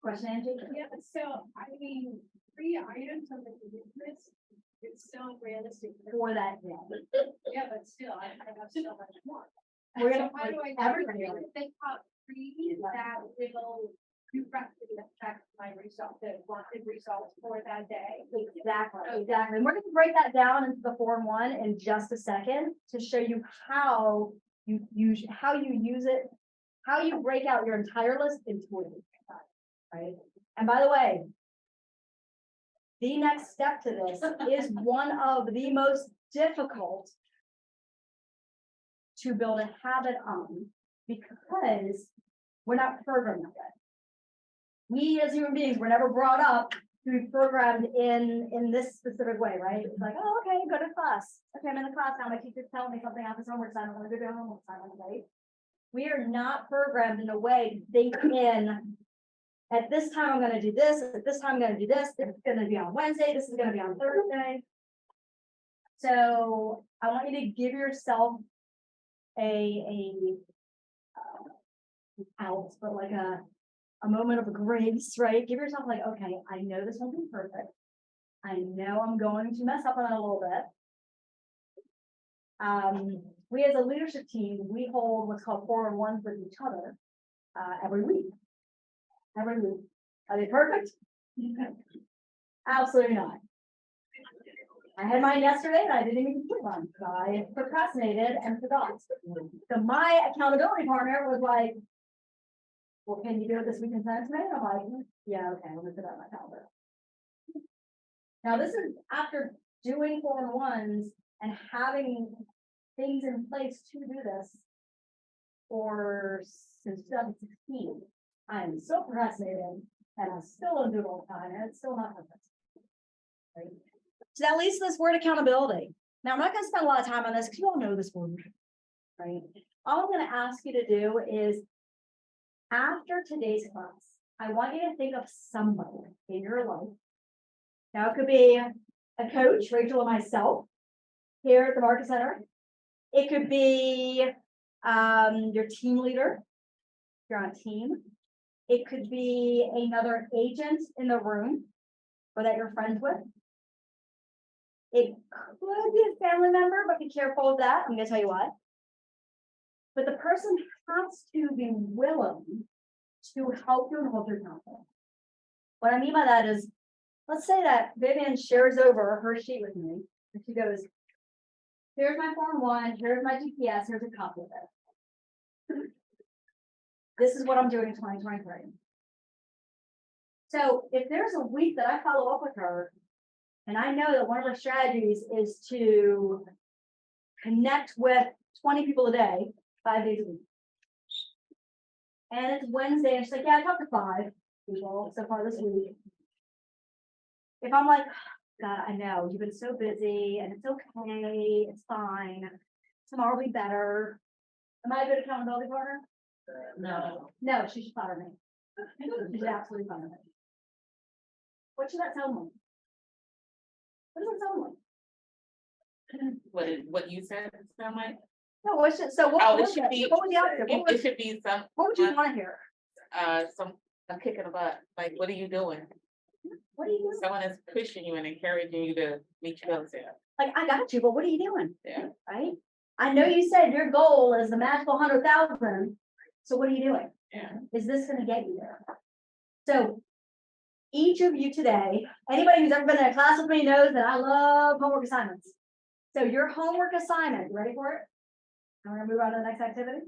Question, Angie? Yeah, so I mean, 3 items It's so realistic. for that day. Yeah, but still, I have so much more. We're gonna, Why do I? everybody, They top three that will directly affect my result, the wanted results for that day. exactly, exactly. And we're gonna break that down into the Form 1 in just a second to show you how you use, how you use it, how you break out your entire list into it, right? And by the way, the next step to this is one of the most difficult to build a habit on, because we're not programmed that way. We as human beings were never brought up to be programmed in this specific way, right? It's like, oh, okay, go to class. Okay, I'm in the class now. My teacher's telling me something off this homework assignment. I'm gonna do the homework assignment, right? We are not programmed in a way to think in, at this time, I'm gonna do this, at this time, I'm gonna do this, it's gonna be on Wednesday, this is gonna be on Thursday. So I want you to give yourself out, but like a moment of grace, right? Give yourself like, okay, I know this won't be perfect. I know I'm going to mess up on it a little bit. We as a leadership team, we hold what's called 4-on-1s with each other, every week. Every week. Are they perfect? Absolutely not. I had mine yesterday and I didn't even put one, so I procrastinated and forgot. So my accountability partner was like, well, can you do it this week and send it to me? And I'm like, yeah, okay, let me put that on my calendar. Now, this is after doing 4-on-1s and having things in place to do this for since 2016. I'm still procrastinating and I still don't do it all the time and it's still not perfect. Right? So that leads to this word accountability. Now, I'm not going to spend a lot of time on this because you all know this word, right? All I'm going to ask you to do is, after today's class, I want you to think of somebody in your life. Now, it could be a coach, Rachel and myself, here at the Market Center. It could be your team leader, if you're on a team. It could be another agent in the room or that you're friends with. It could be a family member, but be careful of that. I'm gonna tell you what. But the person has to be willing to help you and hold your accountable. What I mean by that is, let's say that Vivian shares over her sheet with me, and she goes, here's my Form 1, here's my GPS, here's a copy of it. This is what I'm doing in 2023. So if there's a week that I follow up with her, and I know that one of her strategies is to connect with 20 people a day, 5 days a week. And it's Wednesday, and she's like, yeah, I talked to 5 people so far this week. If I'm like, God, I know, you've been so busy, and it's okay, it's fine, tomorrow will be better. Am I a good accountability partner? No. No, she should fire me. She should absolutely fire me. What should that sound like? What does it sound like? What you said sound like? No, what should, so what, Oh, it what should be, was the opposite? it should be some, What would you want to hear? some, a kick in the butt, like, what are you doing? What are you doing? Someone is pushing you and encouraging you to meet your goals there. Like, I got you, but what are you doing? Yeah. Right? I know you said your goal is the magical 100,000. So what are you doing? Yeah. Is this gonna get you there? So each of you today, anybody who's ever been in a class with me knows that I love homework assignments. So your homework assignment, you ready for it? I'm gonna move on to the next activity.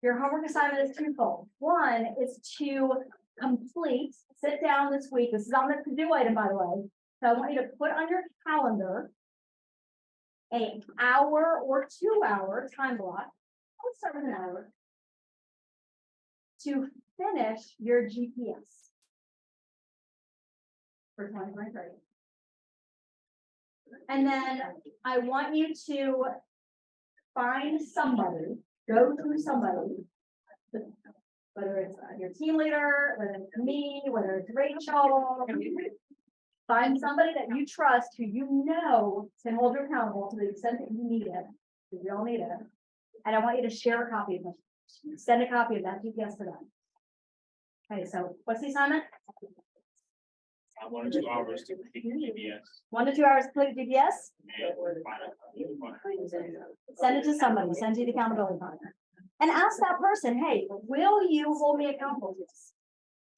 Your homework assignment is twofold. One is to complete, sit down this week. This is on the to-do item, by the way. So I want you to put on your calendar an hour or 2 hour time block. Let's start with an hour. To finish your GPS for 2023. And then I want you to find somebody, go through somebody, whether it's your team leader, whether it's me, whether it's Rachel. Find somebody that you trust, who you know can hold you accountable to the extent that you need it, because we all need it. And I want you to share a copy of it. Send a copy of that GPS to them. Okay, so what's the assignment? 1 or 2 hours to complete GPS. 1 to 2 hours to complete GPS, send it to somebody, send it to the accountability partner. And ask that person, hey, will you hold me accountable to this?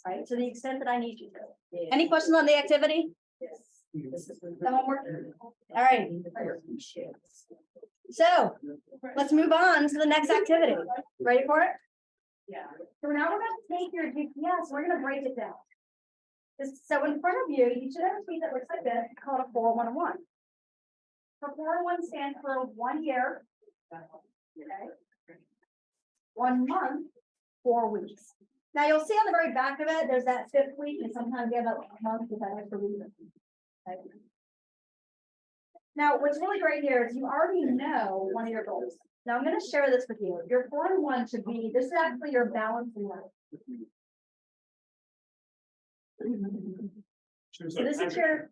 Right, to the extent that I need you to. Any questions on the activity? The homework? All right. So, let's move on to the next activity. Ready for it? Yeah. So now we're gonna take your GPS, we're gonna break it down. So in front of you, you should have a sheet that looks like this, called a 411. So 401 stands for 1 year. Okay. 1 month, 4 weeks. Now you'll see on the very back of it, there's that 5th week, and sometimes you have that month with that extra week. Okay. Now, what's really great here is you already know one of your goals. Now I'm gonna share this with you. Your 401 should be, this is actually your balance in life. So this is your.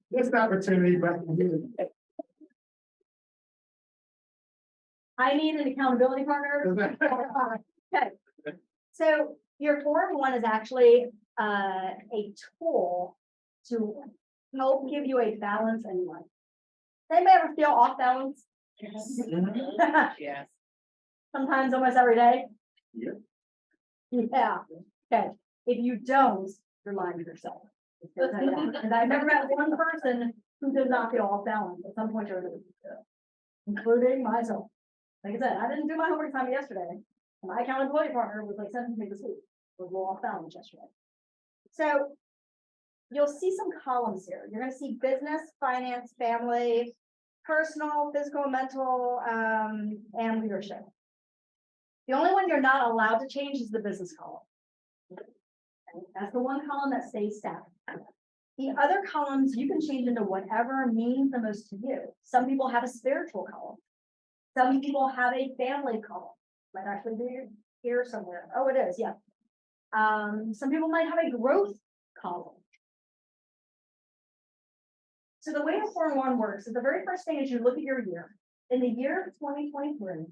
This opportunity, but. I need an accountability partner. Okay. So your 401 is actually a tool to help give you a balance in life. Anybody ever feel off balance? Yes. Sometimes almost every day? Yeah. Yeah, okay. If you don't, you're lying to yourself. And I've never met one person who did not feel off balance at some point or another, including myself. Like I said, I didn't do my homework time yesterday. My accountability partner was like sending me this week, was low off balance yesterday. So you'll see some columns here. You're gonna see business, finance, family, personal, physical, mental, and leadership. The only one you're not allowed to change is the business column. Okay, that's the one column that stays static. The other columns you can change into whatever means the most to you. Some people have a spiritual column. Some people have a family column. Might actually be here somewhere. Oh, it is, yeah. Some people might have a growth column. So the way a 401 works is the very first thing is you look at your year. In the year of 2023,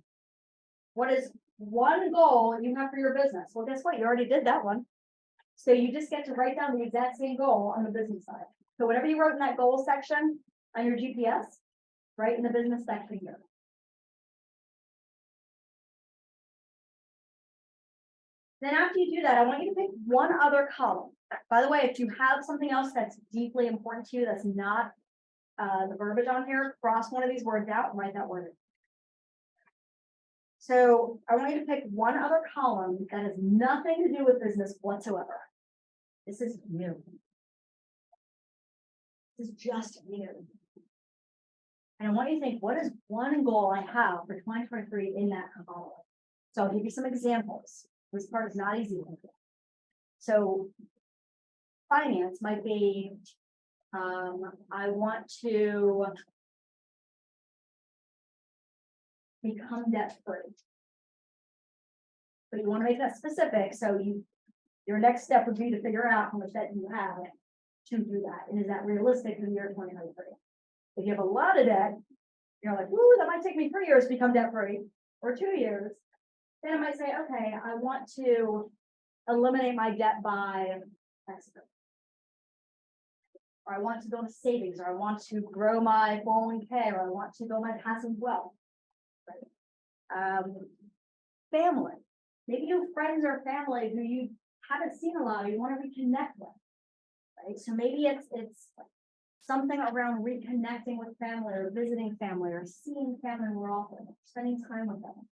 what is one goal you have for your business? Well, guess what? You already did that one. So you just get to write down the exact same goal on the business side. So whatever you wrote in that goal section on your GPS, write in the business section here. Then after you do that, I want you to pick one other column. By the way, if you have something else that's deeply important to you, that's not the verbiage on here, cross one of these words out and write that word in. So I want you to pick one other column that has nothing to do with business whatsoever. This is you. This is just you. And I want you to think, what is one goal I have for 2023 in that column? So I'll give you some examples. This part is not easy. So finance might be, I want to become debt free. But you want to make that specific, so your next step would be to figure out how much debt you have to do that. And is that realistic in the year 2023? If you have a lot of debt, you're like, woo, that might take me 3 years to become debt free, or 2 years. Then I might say, okay, I want to eliminate my debt by X. Or I want to build a savings, or I want to grow my 401k, or I want to build my passive wealth. Right? Family. Maybe you have friends or family who you haven't seen a lot, or you want to reconnect with. Right? So maybe it's something around reconnecting with family, or visiting family, or seeing family more often, spending time with them.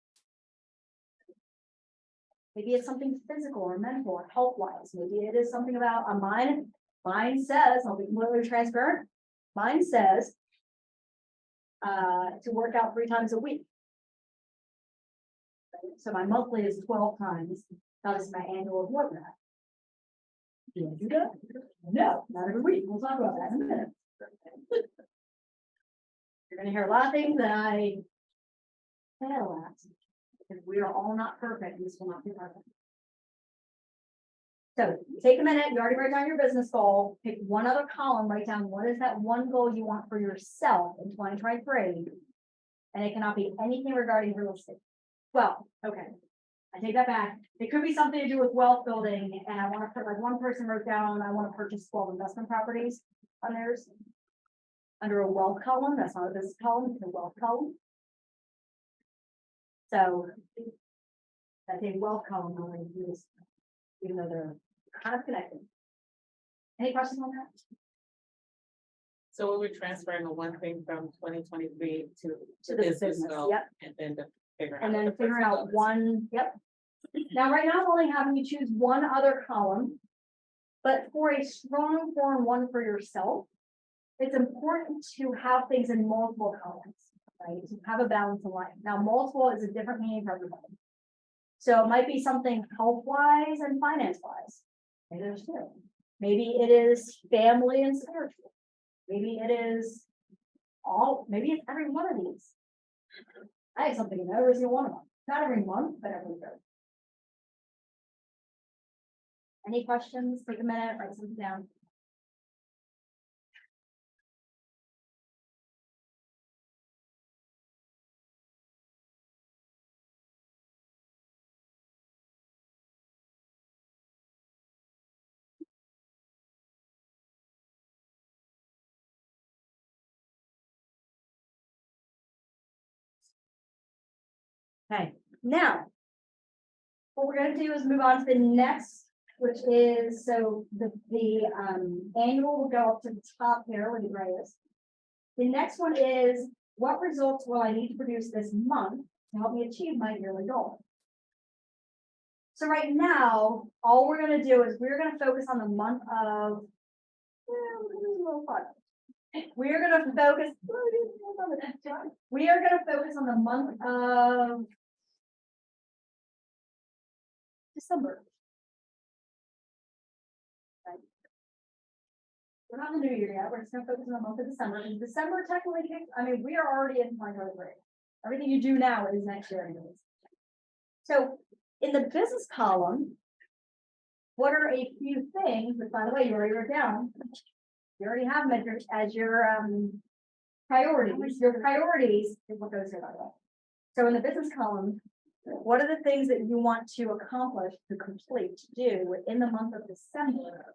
Maybe it's something physical or mental or health-wise. Maybe it is something about a mind. Mine says, I'll be completely transparent. Mine says to work out 3 times a week. So my monthly is 12 times. That is my annual workout. Do you do that? No, not every week. We'll talk about that in a minute. You're going to hear a lot of things that I fail at. Because we are all not perfect, this will not be perfect. So take a minute, you already wrote down your business goal, pick one other column, write down what is that one goal you want for yourself in 2023. And it cannot be anything regarding real estate. Well, okay. I take that back. It could be something to do with wealth building, and I wanna put, like, one person wrote down, I wanna purchase 12 investment properties on theirs. Under a wealth column, that's not a business column, it's a wealth column. So. That's a wealth column, I'm gonna use, even though they're kind of connected. Any questions on that? So we're transferring one thing from 2023 to To the business, business, so, yep. and then to figure out. And then what the figure personal out is. one, yep. Now, right now, I'm only having you choose one other column. But for a strong form one for yourself, it's important to have things in multiple columns, right? To have a balance in life. Now, multiple is a different meaning for everybody. So it might be something health-wise and finance-wise. Maybe there's two. Maybe it is family and spiritual. Maybe it is maybe it's every one of these. I have something in every single one of them. Not every month, but every third. Any questions? Take a minute, write something down. Okay, now. What we're gonna do is move on to the next, which is, so the annual will go up to the top here where the gray is. The next one is, what results will I need to produce this month to help me achieve my yearly goal? So right now, all we're gonna do is we're gonna focus on the month of. We're gonna focus. We are gonna focus on the month of December. Right. We're not in the new year yet, we're just gonna focus on the month of December, and December technically, we are already in 2023. Everything you do now is next year anyways. So, in the business column, what are a few things, but by the way, you already wrote down, you already have metrics as your, priorities, your priorities is what goes here, by the way. So in the business column, what are the things that you want to accomplish, to complete, to do within the month of December?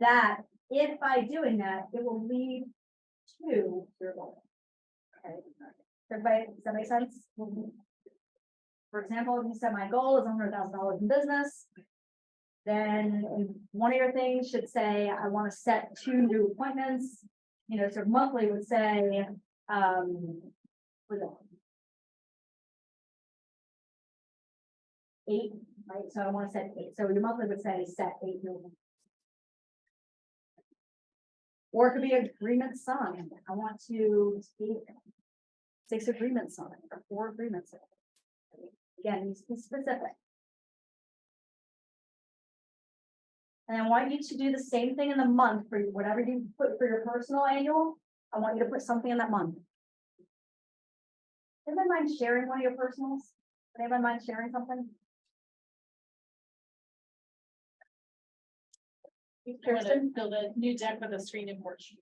That if by doing that, it will lead to your goal. Okay, everybody, does that make sense? For example, if you said my goal is $100,000 in business, then one of your things should say, I want to set 2 new appointments. You know, so monthly would say, with 8, right? So I want to set 8. So your monthly would say set 8 new appointments. Or it could be agreement signed. I want to speak 6 agreements signed or 4 agreements signed. Again, be specific. And I want you to do the same thing in the month for whatever you put for your personal annual. I want you to put something in that month. Anybody mind sharing one of your personals? Anybody mind sharing something? I want to build a new deck with a screen and porch.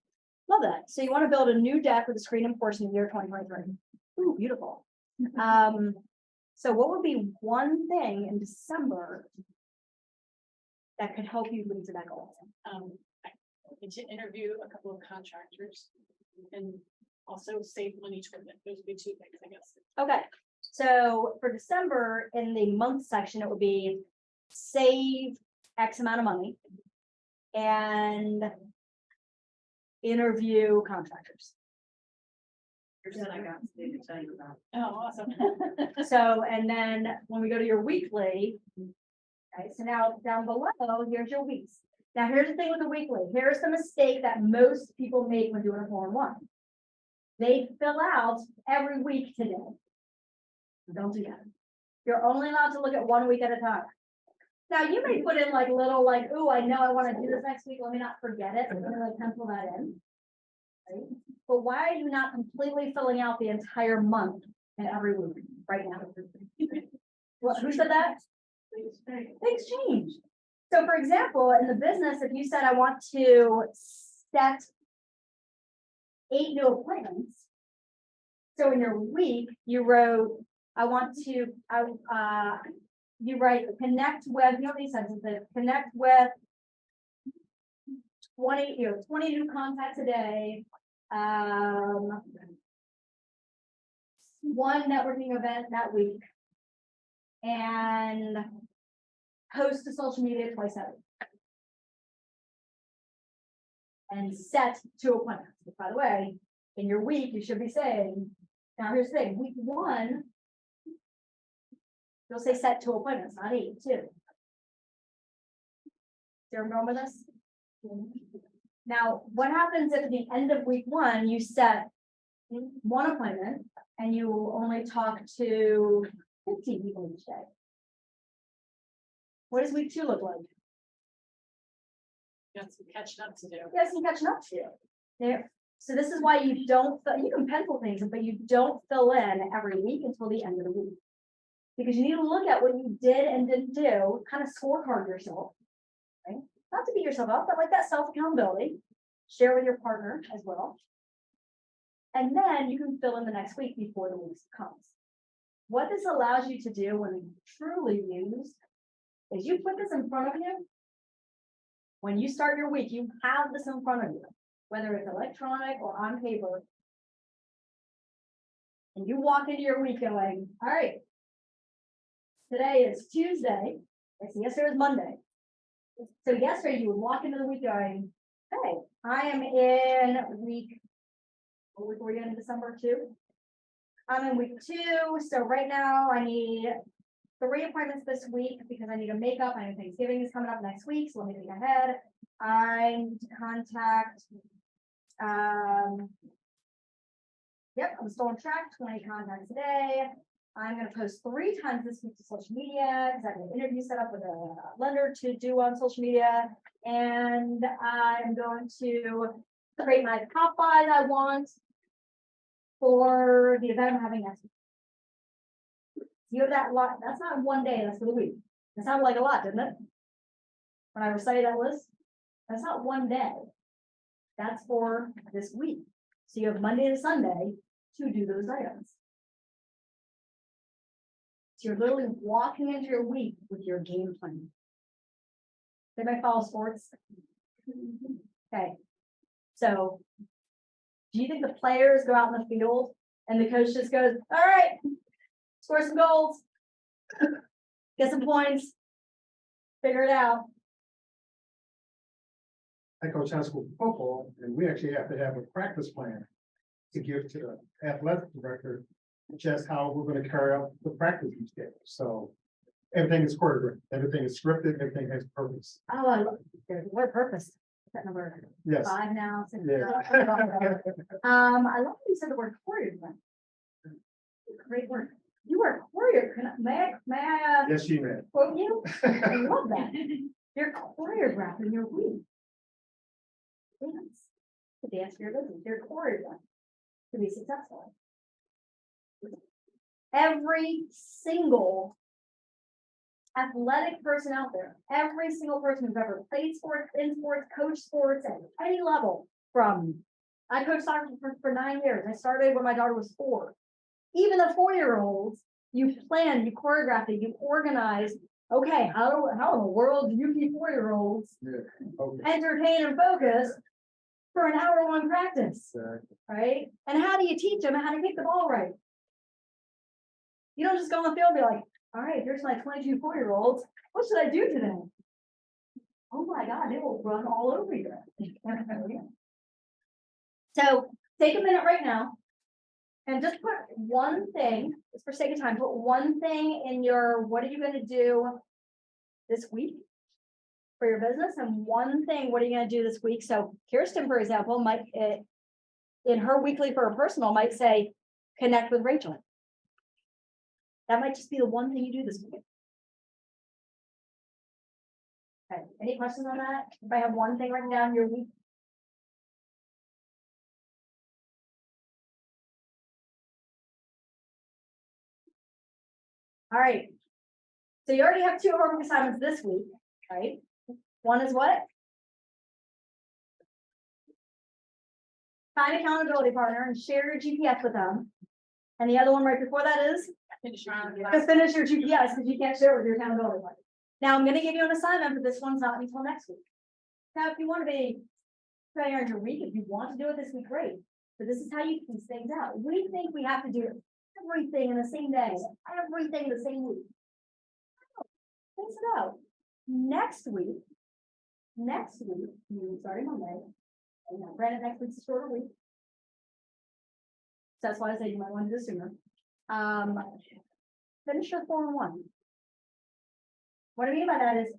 Love that. So you want to build a new deck with a screen and porch in the year 2023. Ooh, beautiful. So what would be one thing in December that could help you lead to that goal? I need to interview a couple of contractors and also save money toward it. Those would be 2 things, I guess. Okay, so for December, in the month section, it would be save X amount of money and interview contractors. I got to tell you about. Oh, awesome. So, and then when we go to your weekly, okay, so now down below, here's your weeks. Now, here's the thing with the weekly. Here's the mistake that most people make when doing a 4-in-1. They fill out every week today. Don't do that. You're only allowed to look at 1 week at a time. Now, you may put in like little, like, ooh, I know I want to do this next week. Let me not forget it. I'm gonna like pencil that in. Right? But why are you not completely filling out the entire month and every week right now? What, who said that? Things change. So for example, in the business, if you said, I want to set 8 new appointments. So in your week, you wrote, I want to you write connect with, you know, these sentences, connect with 20 new contacts a day. One networking event that week. And post to social media twice a week. And set 2 appointments. By the way, in your week, you should be saying, now here's the thing, week 1. You'll say set 2 appointments, not 8, too. See where I'm going with this? Now, what happens if at the end of week 1, you set 1 appointment and you only talk to 15 people each day? What does week 2 look like? Got some catching up to do. You have some catching up to do. There. So this is why you don't, you can pencil things, but you don't fill in every week until the end of the week. Because you need to look at what you did and didn't do, kind of scorecard yourself, right? Not to beat yourself up, but like that self accountability, share with your partner as well. And then you can fill in the next week before the week comes. What this allows you to do when truly used is you put this in front of you. When you start your week, you have this in front of you, whether it's electronic or on paper. And you walk into your week going, all right, today is Tuesday. Yesterday was Monday. So yesterday you would walk into the week going, hey, I am in week, what week were you in December 2? I'm in week 2. So right now I need 3 appointments this week because I need a makeup. I know Thanksgiving is coming up next week, so let me think ahead. I need to contact, yep, I'm still on track, 20 contacts a day. I'm going to post 3 times this week to social media because I have an interview set up with a lender to do on social media. And I'm going to create my top 5 I want for the event I'm having next week. You have that lot, that's not one day, that's for the week. It sounded like a lot, didn't it? When I recited that list, that's not one day. That's for this week. So you have Monday to Sunday to do those items. So you're literally walking into your week with your game plan. Anybody follow sports? Okay. So do you think the players go out in the field and the coach just goes, all right, score some goals, get some points, figure it out? I coach high school football, and we actually have to have a practice plan to give to the athletic director, just how we're going to carry out the practice each day. So everything is choreographed, everything is scripted, everything has purpose. Oh, I love the word purpose. Is that number Yes. 5 now? 6 Yeah. I love that you said the word choreograph. Great word. You are choreograph. May I Yes, she may. quote you? I love that. You're choreographing your week. Dance. The dance for your business. You're choreographing to be successful. Every single athletic person out there, every single person who's ever played sports, in sports, coached sports at any level, from I coached soccer for 9 years. I started when my daughter was 4. Even the 4-year-olds, you plan, you choreograph it, you organize. Okay, how in the world do you keep 4-year-olds Okay. entertained and focused for an hour-long practice, right? And how do you teach them how to kick the ball right? You don't just go on the field and be like, all right, here's my 22 4-year-olds. What should I do today? Oh my God, they will run all over you. So take a minute right now and just put one thing, just for sake of time, put one thing in your, what are you going to do this week for your business? And one thing, what are you going to do this week? So Kirsten, for example, might, in her weekly for her personal, might say, connect with Rachel. That might just be the one thing you do this week. Okay, any questions on that? If I have one thing written down your week. All right. So you already have 2 homework assignments this week, right? One is what? Find an accountability partner and share your GPS with them. And the other one right before that is to finish your GPS, because you can't share it with your accountability partner. Now, I'm gonna give you an assignment, but this one's not until next week. Now, if you want to be fair in your week, if you want to do it this week, great. But this is how you piece things out. We think we have to do everything in the same day, everything in the same week. Piece it out. Next week, starting Monday, and now granted, next week's a shorter week. So that's why I say you might want to do this sooner. Finish your 4-1. What I mean by that is,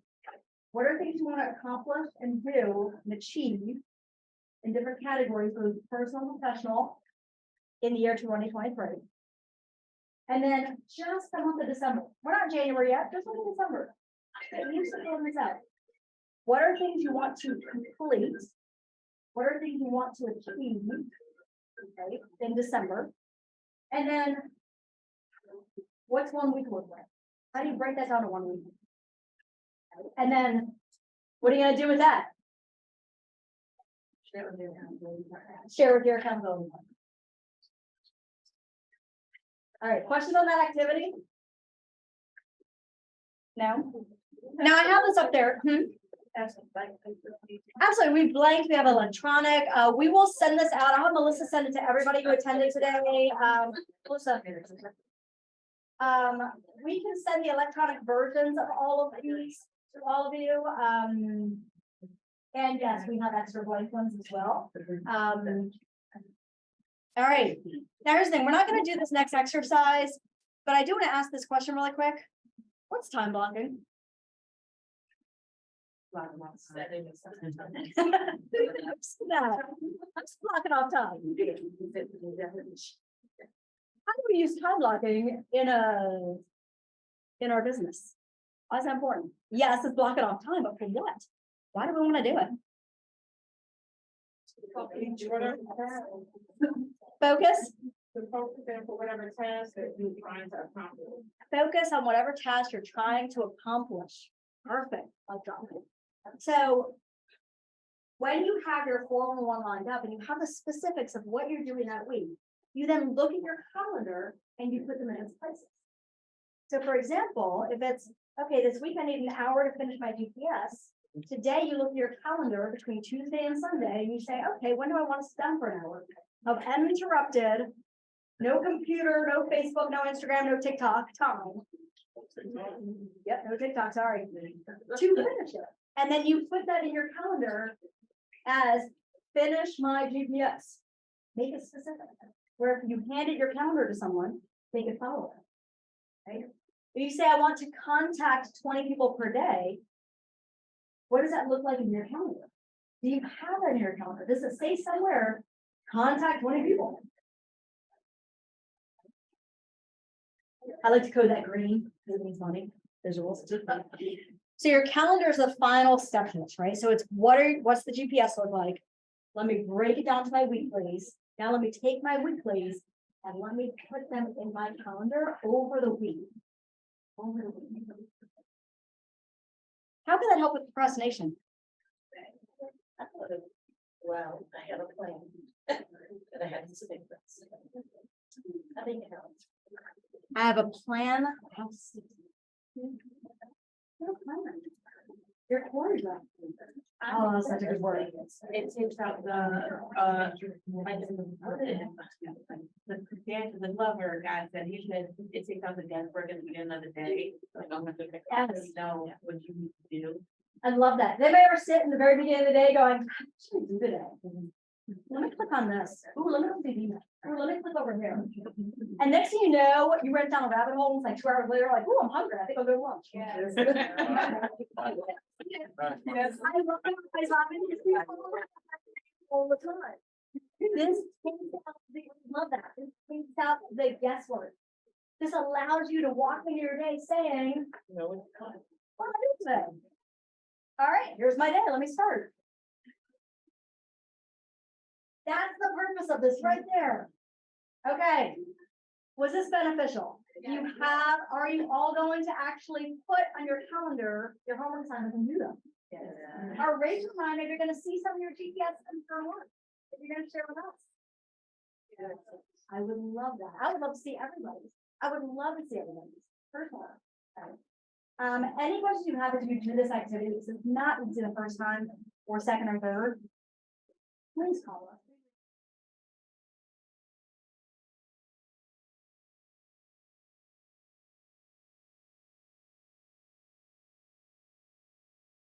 what are things you want to accomplish and do and achieve in different categories, both personal and professional, in the year 2023? And then just the month of December. We're not in January yet, just look at December. You should fill this out. What are things you want to complete? What are things you want to achieve, okay, in December? And then what's 1 week look like? How do you break that down to 1 week? And then what are you gonna do with that? Share with your accountability partner. All right, questions on that activity? No? Now I have this up there. Absolutely, we blanked, we have electronic, we will send this out, I'll have Melissa send it to everybody who attended today, Melissa. We can send the electronic versions of all of these to all of you, and yes, we have extra blank ones as well. All right, now here's the thing, we're not gonna do this next exercise, but I do wanna ask this question really quick. What's time blocking? I'm just blocking off time. How do we use time blocking in our business? Why is that important? Yes, it's blocking off time, but for what? Why do we want to do it? Focus. For whatever task that you're trying to accomplish. Focus on whatever task you're trying to accomplish. Perfect. I'll drop it. So when you have your 4-1 lined up and you have the specifics of what you're doing that week, you then look at your calendar and you put them in its places. So for example, if it's, okay, this week I need an hour to finish my GPS. Today you look at your calendar between Tuesday and Sunday and you say, okay, when do I want to sit down for an hour of uninterrupted, no computer, no Facebook, no Instagram, no TikTok time. Yep, no TikTok, sorry. To finish it. And then you put that in your calendar as finish my GPS. Make it specific. Where if you handed your calendar to someone, they could follow it. Right? If you say, I want to contact 20 people per day, what does that look like in your calendar? Do you have that in your calendar? Does it say somewhere, contact 20 people? I like to code that green because it means money, visuals. So your calendar is the final step in this, right? So it's what's the GPS look like? Let me break it down to my weeklies. Now let me take my weeklies and let me put them in my calendar over the week. How can that help with procrastination? Well, I have a plan. That I had to stick with. I think it helps. I have a plan. Your quarterback. Oh, that's such a good word. It takes out the lover guy said, he said, it takes out the guesswork at the beginning of the day. Like, I'm gonna Yes. know what you need to do. I love that. Anybody ever sit in the very beginning of the day going, "What should I do today? Let me click on this. Ooh, let me look at these. Ooh, let me click over here." And next thing you know, you went down a rabbit hole, it's like 2 hours later, like, "Oh, I'm hungry. I think I'll go to lunch." Yes. Yes, I love it. I love it. All the time. This takes out love that. This takes out the guesswork. This allows you to walk into your day saying, No, it's not. what am I doing today? All right, here's my day. Let me start. That's the purpose of this right there. Okay. Was this beneficial? Are you all going to actually put on your calendar your homework assignments and do them? Yes. Or raise your mind if you're gonna see some of your GPS for work that you're gonna share with us. I would love that. I would love to see everybody's. I would love to see everybody's personally. Okay. Any questions you have as you do this activity, this is not the first time or second or third, please call us.